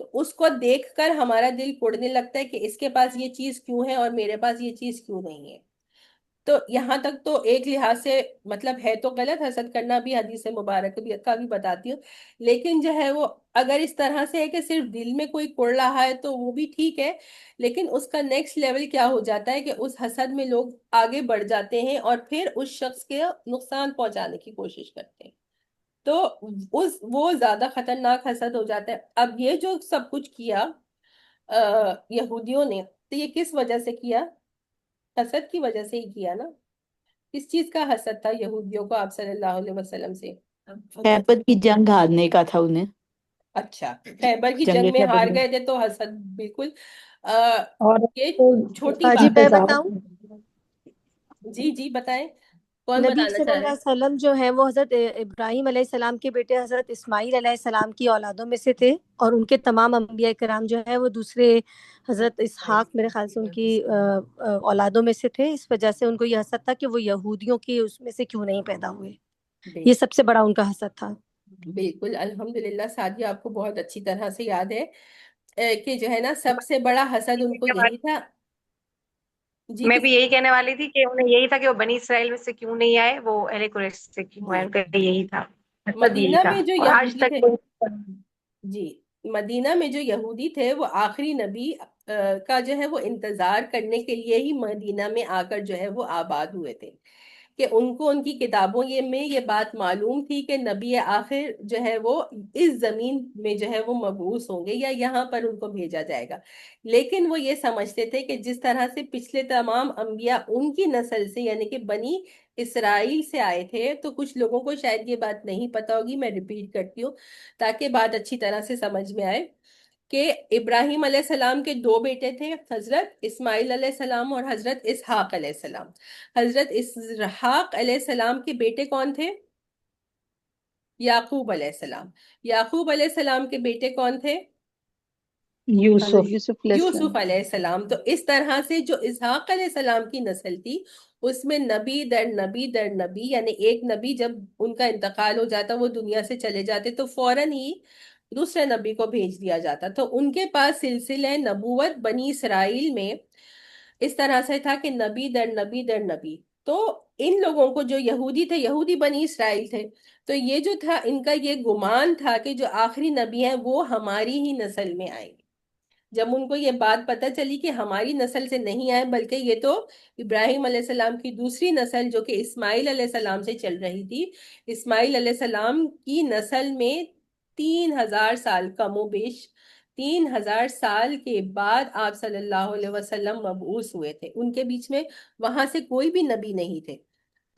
تو اس کو دیکھ کر ہمارا دل کوڑنے لگتا ہے کہ اس کے پاس یہ چیز کیوں ہے اور میرے پاس یہ چیز کیوں نہیں ہے. تو یہاں تک تو ایک لحاظ سے مطلب ہے تو غلط، حسد کرنا بھی حدیث مبارک کا بھی بتاتی ہوں، لیکن جو ہے وہ اگر اس طرح سے ہے کہ صرف دل میں کوئی کوڑ رہا ہے تو وہ بھی ٹھیک ہے، لیکن اس کا نیکسٹ لیول کیا ہو جاتا ہے کہ اس حسد میں لوگ آگے بڑھ جاتے ہیں اور پھر اس شخص کے نقصان پہنچانے کی کوشش کرتے ہیں. تو وہ زیادہ خطرناک حسد ہو جاتا ہے. اب یہ جو سب کچھ کیا یہودیوں نے، تو یہ کس وجہ سے کیا؟ حسد کی وجہ سے ہی کیا نا. کس چیز کا حسد تھا یہودیوں کو آپ صلی اللہ علیہ وسلم سے؟ خیبر کی جنگ ہارنے کا تھا انہیں، اچھا، خیبر کی جنگ جنگ میں خیبر ہار میں۔ گئے تھے تو حسد بالکل اور یہ تو چھوٹی جی بات میں ہے. بتاؤں، جی جی بتائیں، کون نبی بتانا صلی چاہ اللہ رہے ہیں؟ علیہ وسلم جو ہیں وہ حضرت ابراہیم علیہ السلام کے بیٹے حضرت اسماعیل علیہ السلام کی اولادوں میں سے تھے، اور ان کے تمام انبیاء کرام جو ہے وہ دوسرے حضرت اسحاق میرے خیال سے ان کی اولادوں میں سے تھے. اس وجہ سے ان کو یہ حسد تھا کہ وہ یہودیوں کی اس میں سے کیوں نہیں پیدا ہوئے. یہ سب سے بڑا ان کا حسد تھا. بالکل الحمدللہ سعدیہ، آپ کو بہت اچھی طرح سے یاد ہے کہ جو ہے نا سب سے بڑا حسد ان کو یہی تھا. جی میں کس بھی یہی کہنے والی تھی کہ انہیں یہی تھا کہ وہ بنی اسرائیل میں سے کیوں نہیں آئے، وہ اہل قریش سے کیوں آئے، جی ان کا یہی تھا، مقصد یہی مدینہ تھا، میں جو اور آج یہودی تک تھے، جی مدینہ میں جو یہودی تھے وہ آخری نبی کا جو ہے وہ انتظار کرنے کے لیے ہی مدینہ میں آ کر جو ہے وہ آباد ہوئے تھے، کہ ان کو ان کی کتابوں میں یہ بات معلوم تھی کہ نبی آخر جو ہے وہ اس زمین میں جو ہے وہ مبعوث ہوں گے یا یہاں پر ان کو بھیجا جائے گا. لیکن وہ یہ سمجھتے تھے کہ جس طرح سے پچھلے تمام انبیاء ان کی نسل سے یعنی کہ بنی اسرائیل سے آئے تھے، تو کچھ لوگوں کو شاید یہ بات نہیں پتا ہوگی، میں ریپیٹ کرتی ہوں تاکہ بات اچھی طرح سے سمجھ میں آئے، کہ ابراہیم علیہ السلام کے دو بیٹے تھے، حضرت اسماعیل علیہ السلام اور حضرت اسحاق علیہ السلام. حضرت اسحاق علیہ السلام کے بیٹے کون تھے؟ یعقوب علیہ السلام. یعقوب علیہ السلام کے بیٹے کون تھے؟ یوسف۔ حضرت یوسف علیہ السلام. یوسف علیہ السلام. تو اس طرح سے جو اسحاق علیہ السلام کی نسل تھی اس میں نبی در نبی در نبی، یعنی ایک نبی جب ان کا انتقال ہو جاتا، وہ دنیا سے چلے جاتے، تو فوراً ہی دوسرے نبی کو بھیج دیا جاتا. تو ان کے پاس سلسلہ نبوت بنی اسرائیل میں اس طرح سے تھا کہ نبی در نبی در نبی. تو ان لوگوں کو جو یہودی تھے، یہودی بنی اسرائیل تھے، تو یہ جو تھا ان کا یہ گمان تھا کہ جو آخری نبی ہیں وہ ہماری ہی نسل میں آئیں گے. جب ان کو یہ بات پتہ چلی کہ ہماری نسل سے نہیں آئے بلکہ یہ تو ابراہیم علیہ السلام کی دوسری نسل جو کہ اسماعیل علیہ السلام سے چل رہی تھی، اسماعیل علیہ السلام کی نسل میں 3000 سال کم و بیش 3000 سال کے بعد آپ صلی اللہ علیہ وسلم مبعوث ہوئے تھے. ان کے بیچ میں وہاں سے کوئی بھی نبی نہیں تھے،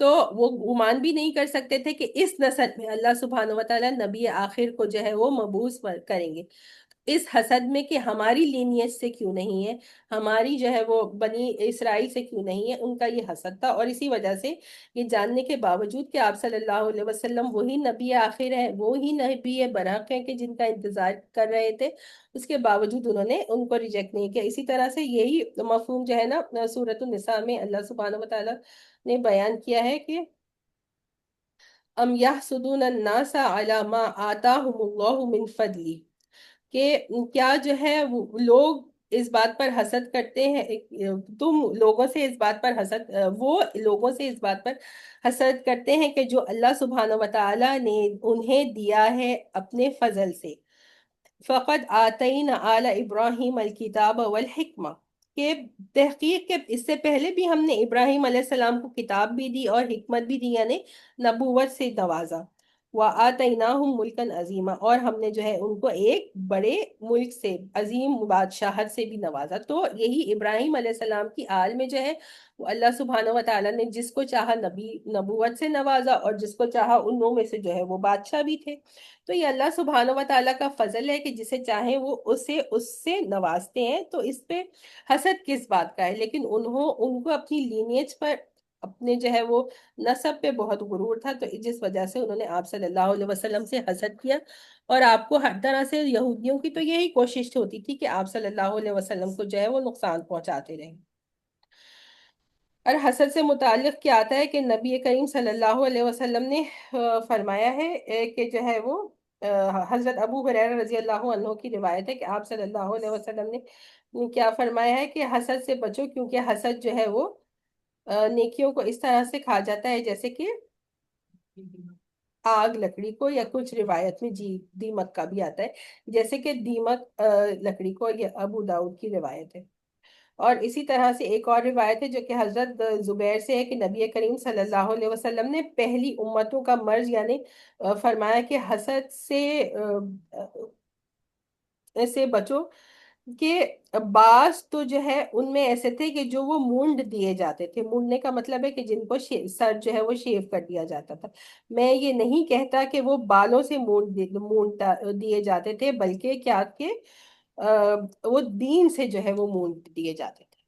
تو وہ گمان بھی نہیں کر سکتے تھے کہ اس نسل میں اللہ سبحانہ و تعالیٰ نبی آخر کو جو ہے وہ مبعوث کریں گے. اس حسد میں کہ ہماری لینیج سے کیوں نہیں ہے، ہماری جو ہے وہ بنی اسرائیل سے کیوں نہیں ہے، ان کا یہ حسد تھا. اور اسی وجہ سے یہ جاننے کے باوجود کہ آپ صلی اللہ علیہ وسلم وہی نبی آخر ہے، وہی نبی برحق ہیں کہ جن کا انتظار کر رہے تھے، اس کے باوجود انہوں نے ان کو ریجیکٹ نہیں کیا. اسی طرح سے یہی مفہوم جو ہے نا سورۃ النساء میں اللہ سبحانہ و تعالیٰ نے بیان کیا ہے کہ ام یحسدون الناس علی ما آتاہم اللہ من فضلی، کہ کیا جو ہے لوگ اس بات پر حسد کرتے ہیں، تم لوگوں سے اس بات پر حسد وہ لوگوں سے اس بات پر حسد کرتے ہیں کہ جو اللہ سبحانہ و تعالیٰ نے انہیں دیا ہے اپنے فضل سے. فقد آتینا آل ابراہیم الکتاب والحکمہ، کہ تحقیق کے اس سے پہلے بھی ہم نے ابراہیم علیہ السلام کو کتاب بھی دی اور حکمت بھی دی، یعنی نبوت سے نوازا. وَآتَيْنَاهُمْ مُلْكًا عَظِيمًا، اور ہم نے جو ہے ان کو ایک بڑے ملک سے، عظیم بادشاہت سے بھی نوازا. تو یہی ابراہیم علیہ السلام کی آل میں جو ہے وہ اللہ سبحانہ و تعالیٰ نے جس کو چاہا نبوت سے نوازا اور جس کو چاہا انہوں میں سے جو ہے وہ بادشاہ بھی تھے. تو یہ اللہ سبحانہ و تعالیٰ کا فضل ہے کہ جسے چاہیں وہ اس سے نوازتے ہیں. تو اس پہ حسد کس بات کا ہے؟ لیکن ان کو اپنی لینیج پر، اپنے جو ہے وہ نسب پہ بہت غرور تھا، تو جس وجہ سے انہوں نے آپ صلی اللہ علیہ وسلم سے حسد کیا. اور آپ کو ہر طرح سے یہودیوں کی تو یہی کوشش ہوتی تھی کہ آپ صلی اللہ علیہ وسلم کو جو ہے وہ نقصان پہنچاتے رہیں. اور حسد سے متعلق کیا آتا ہے کہ نبی کریم صلی اللہ علیہ وسلم نے فرمایا ہے کہ جو ہے وہ حضرت ابو ہریرہ رضی اللہ عنہ کی روایت ہے کہ آپ صلی اللہ علیہ وسلم نے کیا فرمایا ہے کہ حسد سے بچو، کیونکہ حسد جو ہے وہ نیکیوں کو اس طرح سے کھا جاتا ہے جیسے کہ آگ لکڑی کو، یا کچھ روایت میں دیمک کا بھی آتا ہے جیسے کہ دیمک لکڑی کو، یہ ابو داؤد کی روایت ہے۔ اور اسی طرح سے ایک اور روایت ہے جو کہ حضرت زبیر سے ہے کہ نبی کریم صلی اللہ علیہ وسلم نے پہلی امتوں کا مرض یعنی فرمایا کہ حسد سے بچو، کہ بعض تو جو ہے ان میں ایسے تھے کہ جو وہ مونڈ دیے جاتے تھے۔ مونڈنے کا مطلب ہے کہ جن کو سر جو ہے وہ شیو کر دیا جاتا تھا۔ میں یہ نہیں کہتا کہ وہ بالوں سے مونڈ دیے جاتے تھے، بلکہ کیا کہ وہ دین سے جو ہے وہ مونڈ دیے جاتے تھے،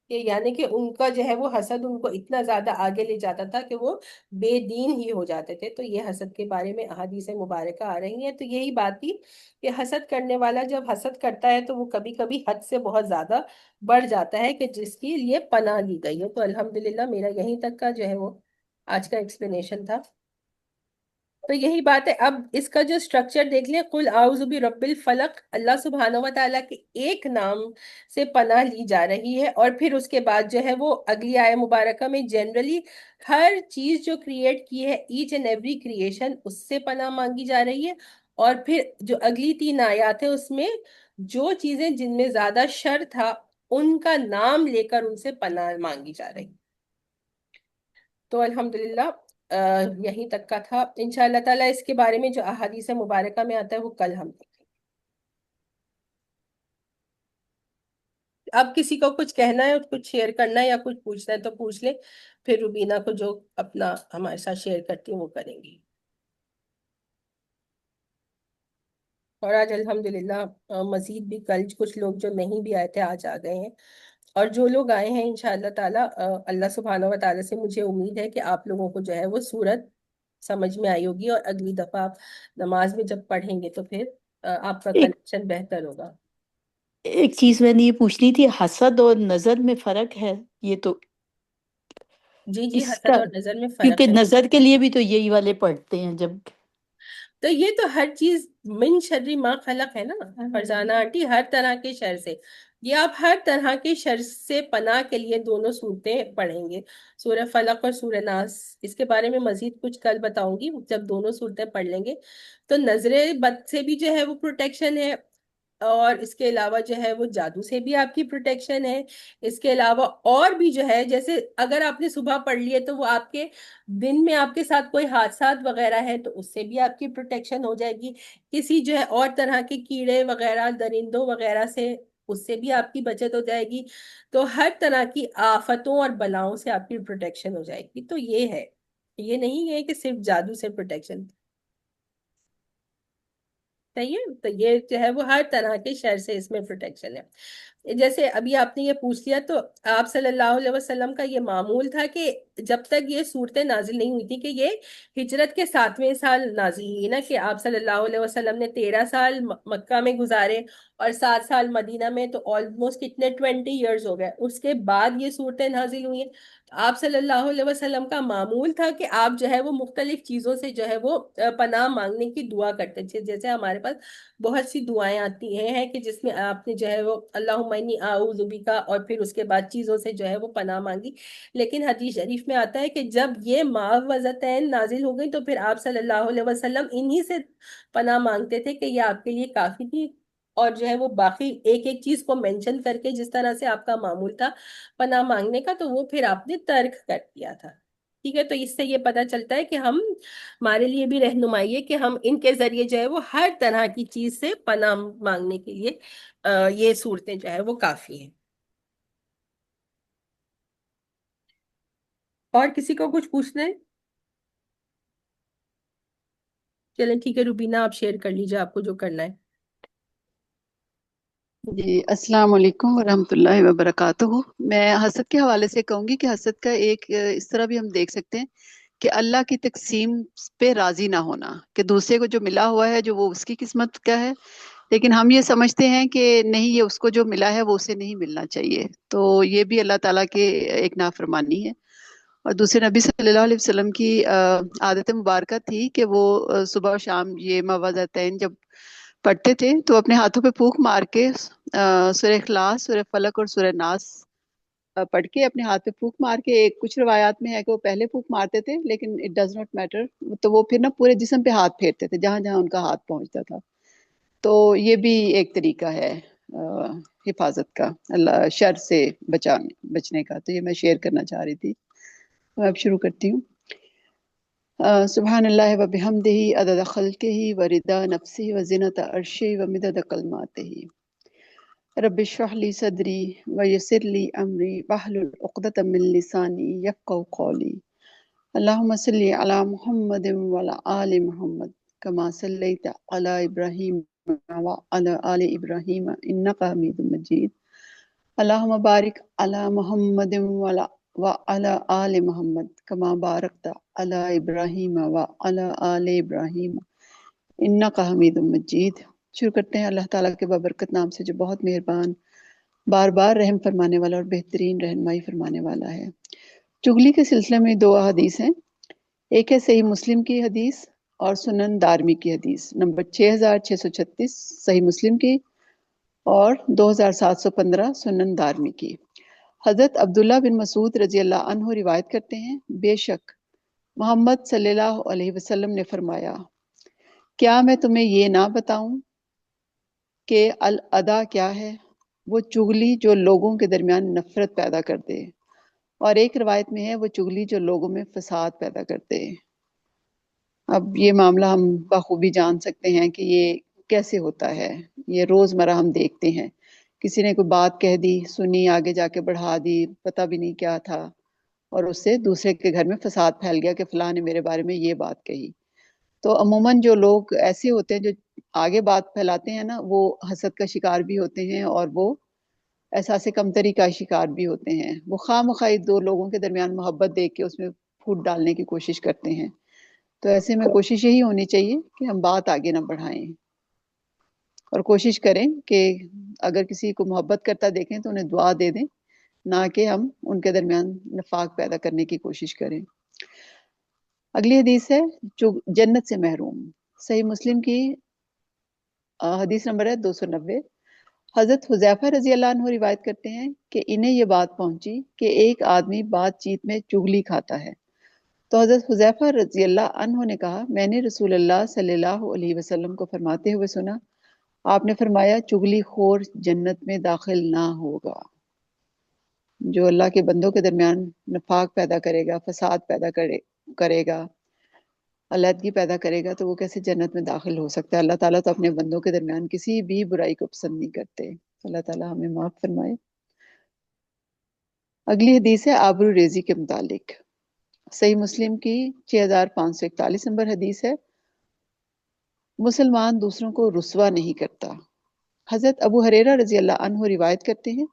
کہ یعنی کہ ان کا جو ہے وہ حسد ان کو اتنا زیادہ آگے لے جاتا تھا کہ وہ بے دین ہی ہو جاتے تھے۔ تو یہ حسد کے بارے میں احادیث مبارکہ آ رہی ہیں۔ تو یہی بات تھی کہ حسد کرنے والا جب حسد کرتا ہے تو وہ کبھی کبھی حد سے بہت زیادہ بڑھ جاتا ہے، کہ جس کے لیے پناہ لی گئی ہے۔ تو الحمدللہ میرا یہیں تک کا جو ہے وہ آج کا ایکسپلینیشن تھا۔ تو یہی بات ہے۔ اب اس کا جو سٹرکچر دیکھ لیں، قل اعوذ برب الفلق، اللہ سبحانہ و تعالیٰ کے ایک نام سے پناہ لی جا رہی ہے، اور پھر اس کے بعد جو ہے وہ اگلی آیہ مبارکہ میں جنرلی ہر چیز جو کریٹ کی ہے، ایچ اینڈ ایوری کریشن، اس سے پناہ مانگی جا رہی ہے۔ اور پھر جو اگلی 3 آیات ہیں اس میں جو چیزیں جن میں زیادہ شر تھا ان کا نام لے کر ان سے پناہ مانگی جا رہی۔ تو الحمدللہ یہیں تک کا تھا۔ انشاءاللہ تعالیٰ اس کے بارے میں جو احادیث مبارکہ میں آتا ہے وہ کل ہم دیکھیں۔ اب کسی کو کچھ کہنا ہے، کچھ شیئر کرنا ہے یا کچھ پوچھنا ہے تو پوچھ لیں، پھر روبینہ کو جو اپنا ہمارے ساتھ شیئر کرتی ہیں وہ کریں گی۔ اور آج الحمدللہ مزید بھی کل کچھ لوگ جو نہیں بھی آئے تھے آج آ گئے ہیں، اور جو لوگ آئے ہیں انشاءاللہ تعالیٰ اللہ سبحانہ و تعالیٰ سے مجھے امید ہے کہ آپ لوگوں کو جو ہے وہ سورت سمجھ میں آئی ہوگی، اور اگلی دفعہ آپ نماز میں جب پڑھیں گے تو پھر آپ کا ایک کنیکشن بہتر ہوگا۔ ایک چیز میں نے یہ پوچھنی تھی، حسد اور نظر میں فرق ہے؟ یہ تو جی جی، اس حسد کا، اور نظر میں فرق کیونکہ ہے۔ نظر کے لیے بھی تو یہی والے پڑھتے ہیں جب تو یہ تو ہر چیز من شر ما خلق ہے نا فرزانہ آنٹی، ہر طرح کے شر سے، یہ آپ ہر طرح کے شر سے پناہ کے لیے دونوں صورتیں پڑھیں گے، سورہ فلق اور سورہ ناس۔ اس کے بارے میں مزید کچھ کل بتاؤں گی جب دونوں صورتیں پڑھ لیں گے۔ تو نظر بد سے بھی جو ہے وہ پروٹیکشن ہے، اور اس کے علاوہ جو ہے وہ جادو سے بھی آپ کی پروٹیکشن ہے۔ اس کے علاوہ اور بھی جو ہے، جیسے اگر آپ نے صبح پڑھ لیے تو وہ آپ کے دن میں آپ کے ساتھ کوئی حادثات وغیرہ ہے تو اس سے بھی آپ کی پروٹیکشن ہو جائے گی۔ کسی جو ہے اور طرح کے کیڑے وغیرہ، درندوں وغیرہ سے، اس سے بھی آپ کی بچت ہو جائے گی۔ تو ہر طرح کی آفتوں اور بلاؤں سے آپ کی پروٹیکشن ہو جائے گی۔ تو یہ ہے، یہ نہیں ہے کہ صرف جادو سے پروٹیکشن، صحیح ہے؟ تو یہ جو ہے وہ ہر طرح کے شر سے اس میں پروٹیکشن ہے۔ جیسے ابھی آپ نے یہ پوچھ لیا، تو آپ صلی اللہ علیہ وسلم کا یہ معمول تھا کہ جب تک یہ صورتیں نازل نہیں ہوئی تھی، کہ یہ ہجرت کے 7ویں سال نازل ہوئی نا، کہ آپ صلی اللہ علیہ وسلم نے 13 سال مکہ میں گزارے اور 7 سال مدینہ میں، تو آلموسٹ کتنے 20 ایئرز ہو گئے۔ اس کے بعد یہ صورتیں نازل ہوئی ہیں۔ آپ صلی اللہ علیہ وسلم کا معمول تھا کہ آپ جو ہے وہ مختلف چیزوں سے جو ہے وہ پناہ مانگنے کی دعا کرتے تھے۔ جیسے ہمارے پاس بہت سی دعائیں آتی ہیں کہ جس میں آپ نے جو ہے وہ اللہم انی اعوذ بک، اور پھر اس کے بعد چیزوں سے جو ہے وہ پناہ مانگی۔ لیکن حدیث شریف میں آتا ہے کہ جب یہ معوذتین نازل ہو گئی تو پھر آپ صلی اللہ علیہ وسلم انہی سے پناہ مانگتے تھے، کہ یہ آپ کے لیے کافی تھی۔ اور جو ہے وہ باقی ایک ایک چیز کو مینشن کر کے جس طرح سے آپ کا معمول تھا پناہ مانگنے کا، تو وہ پھر آپ نے ترک کر دیا تھا۔ ٹھیک ہے؟ تو اس سے یہ پتہ چلتا ہے کہ ہمارے لیے بھی رہنمائی ہے کہ ہم ان کے ذریعے جو ہے وہ ہر طرح کی چیز سے پناہ مانگنے کے لیے یہ صورتیں جو ہے وہ کافی ہیں۔ اور کسی کو کچھ پوچھنا ہے؟ چلیں ٹھیک ہے، روبینہ آپ شیئر کر لیجیے آپ کو جو کرنا ہے۔ جی السلام علیکم ورحمۃ اللہ وبرکاتہ۔ میں حسد کے حوالے سے کہوں گی کہ حسد کا ایک اس طرح بھی ہم دیکھ سکتے ہیں کہ اللہ کی تقسیم پہ راضی نہ ہونا، کہ دوسرے کو جو ملا ہوا ہے جو وہ اس کی قسمت کا ہے، لیکن ہم یہ سمجھتے ہیں کہ نہیں، یہ اس کو جو ملا ہے وہ اسے نہیں ملنا چاہیے، تو یہ بھی اللہ تعالیٰ کے ایک نافرمانی ہے۔ اور دوسرے نبی صلی اللہ علیہ وسلم کی عادت مبارکہ تھی کہ وہ صبح و شام یہ موعظتین جب پڑھتے تھے تو اپنے ہاتھوں پہ پھونک مار کے سورہ اخلاص، سورہ فلق اور سورہ ناس پڑھ کے اپنے ہاتھ پہ پھونک مار کے، ایک کچھ روایات میں ہے کہ وہ پہلے پھونک مارتے تھے لیکن اٹ ڈز ناٹ میٹر، تو وہ پھر نا پورے جسم پہ ہاتھ پھیرتے تھے جہاں جہاں ان کا ہاتھ پہنچتا تھا. تو یہ بھی ایک طریقہ ہے حفاظت کا، اللہ شر سے بچنے کا. تو یہ میں شیئر کرنا چاہ رہی تھی. میں اب شروع کرتی ہوں. سبحان اللہ و بحمدہ عدد خلقہ و رضا نفسہ و زینت عرشہ و مدد کلماتہ. رب اشرح لی صدری ویسر لی امری واحلل عقدۃ من لسانی یفقہوا قولی. اللہم صلی علی محمد وعلی آل محمد کما صلیت علی ابراہیم وعلی آل ابراہیم انک حمید مجید. اللہم بارک علی محمد وعلی آل محمد کما بارکت علی ابراہیم وعلی آل ابراہیم انک حمید مجید. شروع کرتے ہیں اللہ تعالیٰ کے بابرکت نام سے جو بہت مہربان، بار بار رحم فرمانے والا اور بہترین رہنمائی فرمانے والا ہے. چغلی کے سلسلے میں 2 حدیث ہیں. ایک ہے صحیح مسلم کی حدیث اور سنن دارمی کی حدیث نمبر 6636 صحیح مسلم کی اور 2715 سنن دارمی کی. حضرت عبداللہ بن مسعود رضی اللہ عنہ روایت کرتے ہیں، بے شک محمد صلی اللہ علیہ وسلم نے فرمایا، کیا میں تمہیں یہ نہ بتاؤں کہ الادا کیا ہے؟ وہ چغلی جو لوگوں کے درمیان نفرت پیدا کر دے، اور ایک روایت میں ہے وہ چغلی جو لوگوں میں فساد پیدا کر دے. اب یہ معاملہ ہم بخوبی جان سکتے ہیں کہ یہ کیسے ہوتا ہے. یہ روزمرہ ہم دیکھتے ہیں، کسی نے کوئی بات کہہ دی، سنی، آگے جا کے بڑھا دی، پتہ بھی نہیں کیا تھا، اور اس سے دوسرے کے گھر میں فساد پھیل گیا کہ فلاں نے میرے بارے میں یہ بات کہی. تو عموماً جو لوگ ایسے ہوتے ہیں جو آگے بات پھیلاتے ہیں نا، وہ حسد کا شکار بھی ہوتے ہیں اور وہ احساس کمتری کا شکار بھی ہوتے ہیں. وہ خواہ مخواہ 2 لوگوں کے درمیان محبت دیکھ کے اس میں پھوٹ ڈالنے کی کوشش کرتے ہیں. تو ایسے میں کوشش یہی ہونی چاہیے کہ ہم بات آگے نہ بڑھائیں اور کوشش کریں کہ اگر کسی کو محبت کرتا دیکھیں تو انہیں دعا دے دیں، نہ کہ ہم ان کے درمیان نفاق پیدا کرنے کی کوشش کریں. اگلی حدیث ہے جو جنت سے محروم. صحیح مسلم کی حدیث نمبر ہے 290. حضرت حذیفہ رضی اللہ عنہ روایت کرتے ہیں کہ انہیں یہ بات پہنچی کہ ایک آدمی بات چیت میں چغلی کھاتا ہے. تو حضرت حذیفہ رضی اللہ عنہ نے کہا، میں نے رسول اللہ صلی اللہ علیہ وسلم کو فرماتے ہوئے سنا، آپ نے فرمایا چغلی خور جنت میں داخل نہ ہوگا. جو اللہ کے بندوں کے درمیان نفاق پیدا کرے گا، فساد پیدا کرے گا، علیحدگی پیدا کرے گا، تو وہ کیسے جنت میں داخل ہو سکتا ہے؟ اللہ تعالیٰ تو اپنے بندوں کے درمیان کسی بھی برائی کو پسند نہیں کرتے. اللہ تعالیٰ ہمیں معاف فرمائے. اگلی حدیث ہے آبرو ریزی کے متعلق. صحیح مسلم کی 6541 نمبر حدیث ہے، مسلمان دوسروں کو رسوا نہیں کرتا. حضرت ابو ہریرہ رضی اللہ عنہ روایت کرتے ہیں،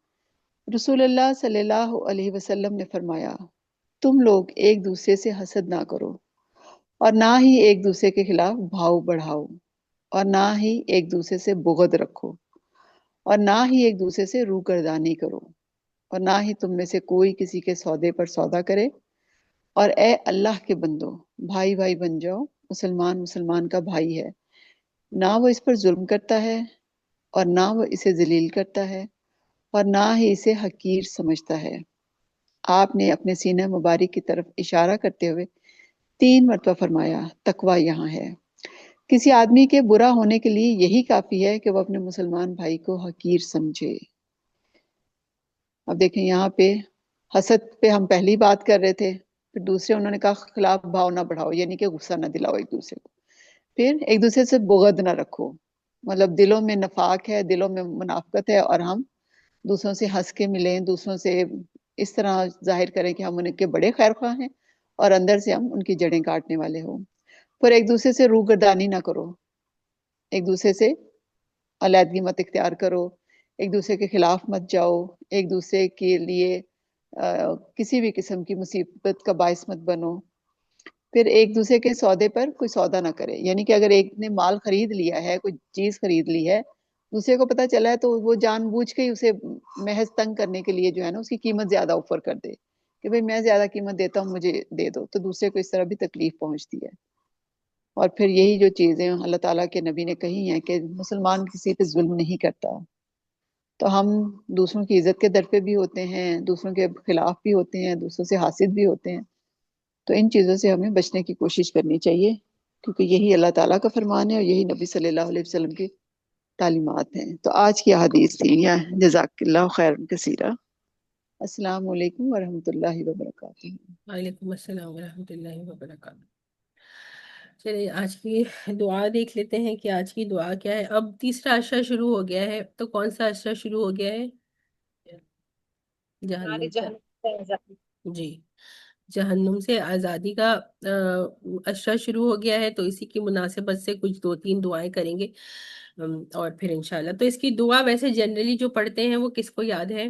رسول اللہ صلی اللہ علیہ وسلم نے فرمایا، تم لوگ ایک دوسرے سے حسد نہ کرو اور نہ ہی ایک دوسرے کے خلاف بھاؤ بڑھاؤ اور نہ ہی ایک دوسرے سے بغض رکھو اور نہ ہی ایک دوسرے سے روگردانی کرو اور نہ ہی تم میں سے کوئی کسی کے سودے پر سودا کرے. اور اے اللہ کے بندو، بھائی بھائی بن جاؤ. مسلمان مسلمان کا بھائی ہے، نہ وہ اس پر ظلم کرتا ہے اور نہ وہ اسے ذلیل کرتا ہے اور نہ ہی اسے حقیر سمجھتا ہے. آپ نے اپنے سینہ مبارک کی طرف اشارہ کرتے ہوئے 3 مرتبہ فرمایا، تقوی یہاں ہے. کسی آدمی کے برا ہونے کے لیے یہی کافی ہے کہ وہ اپنے مسلمان بھائی کو حقیر سمجھے. اب دیکھیں یہاں پہ حسد پہ ہم پہلی بات کر رہے تھے، پھر دوسرے انہوں نے کہا خلاف بھاؤ نہ بڑھاؤ، یعنی کہ غصہ نہ دلاؤ ایک دوسرے کو. پھر ایک دوسرے سے بغض نہ رکھو، مطلب دلوں میں نفاق ہے، دلوں میں منافقت ہے، اور ہم دوسروں سے ہنس کے ملیں، دوسروں سے اس طرح ظاہر کریں کہ ہم ان کے بڑے خیر خواہ ہیں اور اندر سے ہم ان کی جڑیں کاٹنے والے ہوں. پھر ایک دوسرے سے روگردانی نہ کرو، ایک دوسرے سے علیحدگی مت اختیار کرو، ایک دوسرے کے خلاف مت جاؤ، ایک دوسرے کے لیے کسی بھی قسم کی مصیبت کا باعث مت بنو. پھر ایک دوسرے کے سودے پر کوئی سودا نہ کرے، یعنی کہ اگر ایک نے مال خرید لیا ہے، کوئی چیز خرید لی ہے، دوسرے کو پتہ چلا ہے تو وہ جان بوجھ کے ہی اسے محض تنگ کرنے کے لیے جو ہے نا اس کی قیمت زیادہ آفر کر دے کہ بھئی میں زیادہ قیمت دیتا ہوں مجھے دے دو، تو دوسرے کو اس طرح بھی تکلیف پہنچتی ہے۔ اور پھر یہی جو چیزیں اللہ تعالیٰ کے نبی نے کہی ہیں کہ مسلمان کسی پہ ظلم نہیں کرتا، تو ہم دوسروں کی عزت کے در پہ بھی ہوتے ہیں، دوسروں کے خلاف بھی ہوتے ہیں، دوسروں سے حاسد بھی ہوتے ہیں، تو ان چیزوں سے ہمیں بچنے کی کوشش کرنی چاہیے، کیونکہ یہی اللہ تعالیٰ کا فرمان ہے اور یہی نبی صلی اللہ علیہ وسلم کی تعلیمات ہیں۔ تو آج کی حدیث تھی یا جزاک اللہ خیر کثیرہ۔ السلام علیکم ورحمۃ اللہ وبرکاتہ۔ وعلیکم السلام ورحمۃ اللہ وبرکاتہ۔ چلیے آج کی دعا دیکھ لیتے ہیں کہ آج کی دعا کیا ہے۔ اب تیسرا عشرہ شروع ہو گیا ہے، تو کون سا عشرہ شروع ہو گیا ہے؟ ہمارے جہنم جہنم سے آزادی۔ سے، جی، جہنم سے آزادی کا عشرہ شروع ہو گیا ہے، تو اسی کی مناسبت سے کچھ 2-3 دعائیں کریں گے، اور پھر انشاءاللہ تو اس کی دعا ویسے جنرلی جو پڑھتے ہیں وہ کس کو یاد ہے؟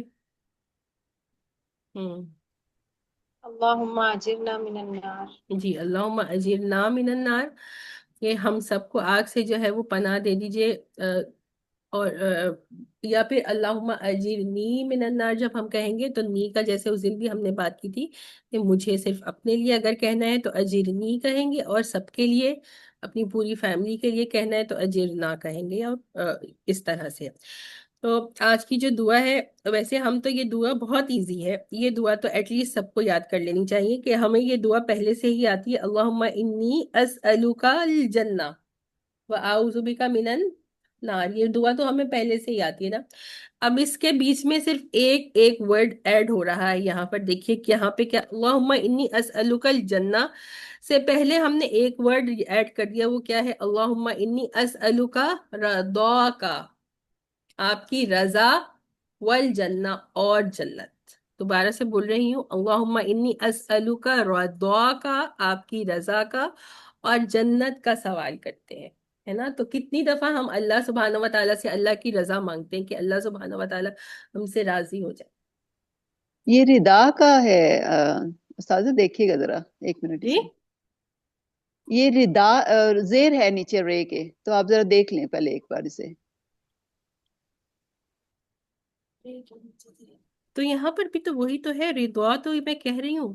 اللہم اجرنا من النار۔ جی، اللہم اجرنا من النار، کہ ہم سب کو آگ سے جو ہے وہ پناہ دے دیجئے، اور یا پھر اللہم اجرنی من النار جب ہم کہیں گے تو نی کا جیسے اس دن بھی ہم نے بات کی تھی کہ مجھے صرف اپنے لیے اگر کہنا ہے تو اجرنی کہیں گے، اور سب کے لیے اپنی پوری فیملی کے لیے کہنا ہے تو اجرنا کہیں گے، اور اس طرح سے۔ تو آج کی جو دعا ہے، ویسے ہم تو یہ دعا بہت ایزی ہے، یہ دعا تو ایٹ لیسٹ سب کو یاد کر لینی چاہیے کہ ہمیں یہ دعا پہلے سے ہی آتی ہے۔ اللہم انی اسألک الجنہ واعوذ بک من النار، یہ دعا تو ہمیں پہلے سے ہی آتی ہے نا۔ اب اس کے بیچ میں صرف ایک ورڈ ایڈ ہو رہا ہے یہاں پر، دیکھیے کہ یہاں پہ کیا، اللہم انی اسألک الجنہ سے پہلے ہم نے ایک ورڈ ایڈ کر دیا، وہ کیا ہے؟ اللہم انی اسألک رضاک، آپ کی رضا، والجنہ، اور جنت۔ دوبارہ سے بول رہی ہوں، اللہم انی اسألک رضاک، آپ کی رضا کا اور جنت کا سوال کرتے ہیں، ہے نا؟ تو کتنی دفعہ ہم اللہ سبحانہ و تعالیٰ سے اللہ کی رضا مانگتے ہیں کہ اللہ سبحانہ و تعالیٰ ہم سے راضی ہو جائے۔ یہ ردا کا ہے استاذہ، دیکھیے گا ذرا ایک منٹ جی، اسے، یہ ردا زیر ہے نیچے رے کے، تو آپ ذرا دیکھ لیں پہلے ایک بار اسے۔ تو یہاں پر بھی تو وہی تو ہے، رضا تو میں کہہ رہی ہوں،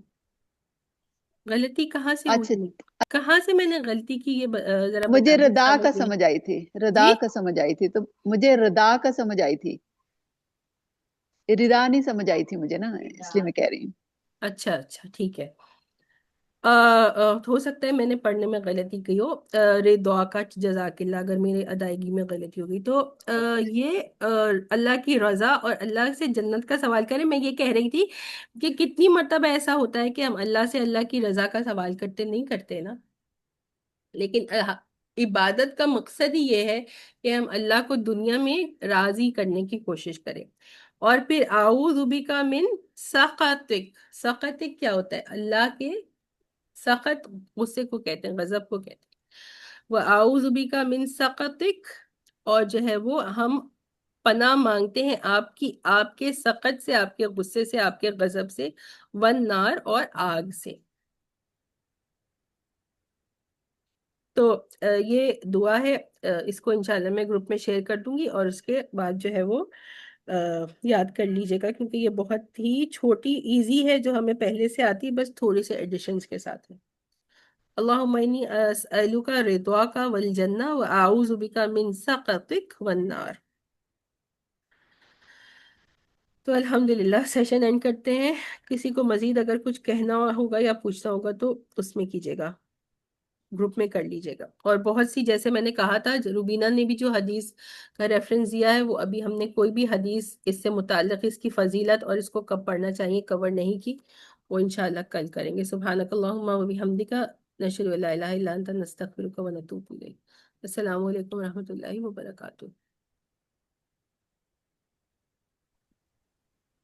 غلطی کہاں سے اچھا، ہوئی؟ کہاں سے میں نے غلطی کی، یہ ذرا مجھے بتائیں، ردا کا سمجھ نہیں۔ سمجھ آئی تھی، ردا جی، کا سمجھ آئی تھی، تو مجھے ردا کا سمجھ آئی تھی، ردا نہیں سمجھ آئی تھی مجھے نا، اس لیے میں کہہ رہی ہوں۔ اچھا اچھا، ٹھیک ہے۔ ہو سکتا ہے میں نے پڑھنے میں غلطی کی ہو، رضا کا، جزاک اللہ، اگر میری ادائیگی میں غلطی ہوگی تو یہ اللہ کی رضا اور اللہ سے جنت کا سوال کریں۔ میں یہ کہہ رہی تھی کہ کتنی مرتبہ ایسا ہوتا ہے کہ ہم اللہ سے اللہ کی رضا کا سوال کرتے نہیں کرتے نا، لیکن عبادت کا مقصد ہی یہ ہے کہ ہم اللہ کو دنیا میں راضی کرنے کی کوشش کریں۔ اور پھر اعوذ بک من سخطک، سخطک کیا ہوتا ہے؟ اللہ کے سخط، غصے کو کہتے ہیں، غضب کو کہتے ہیں۔ وَأَعُوذُ بِكَ مِن سَخَطِكَ، اور جو ہے وہ ہم پناہ مانگتے ہیں آپ کے سخط سے، آپ کے غصے سے، آپ کے غضب سے، والنار، اور آگ سے۔ تو یہ دعا ہے، اس کو انشاءاللہ میں گروپ میں شیئر کر دوں گی، اور اس کے بعد جو ہے وہ یاد کر لیجئے گا، کیونکہ یہ بہت ہی چھوٹی ایزی ہے جو ہمیں پہلے سے آتی ہے، بس تھوڑے سے ایڈیشنز کے ساتھ ہے۔ اللہم انی اسألک رضاک والجنہ واعوذ بک من سخطک والنار۔ تو الحمدللہ سیشن اینڈ کرتے ہیں۔ کسی کو مزید اگر کچھ کہنا ہوگا یا پوچھنا ہوگا تو اس میں کیجیے گا، گروپ میں کر لیجیے گا۔ اور بہت سی، جیسے میں نے کہا تھا، روبینہ نے بھی جو حدیث کا ریفرنس دیا ہے، وہ ابھی ہم نے کوئی بھی حدیث اس سے متعلق، اس کی فضیلت اور اس کو کب پڑھنا چاہیے کور نہیں کی، وہ انشاءاللہ کل کریں گے۔ سبحانک اللہم و بحمدک، نشہد ان لا الہ الا انت، نستغفرک و نتوب الیک۔ السلام علیکم و رحمۃ اللہ وبرکاتہ۔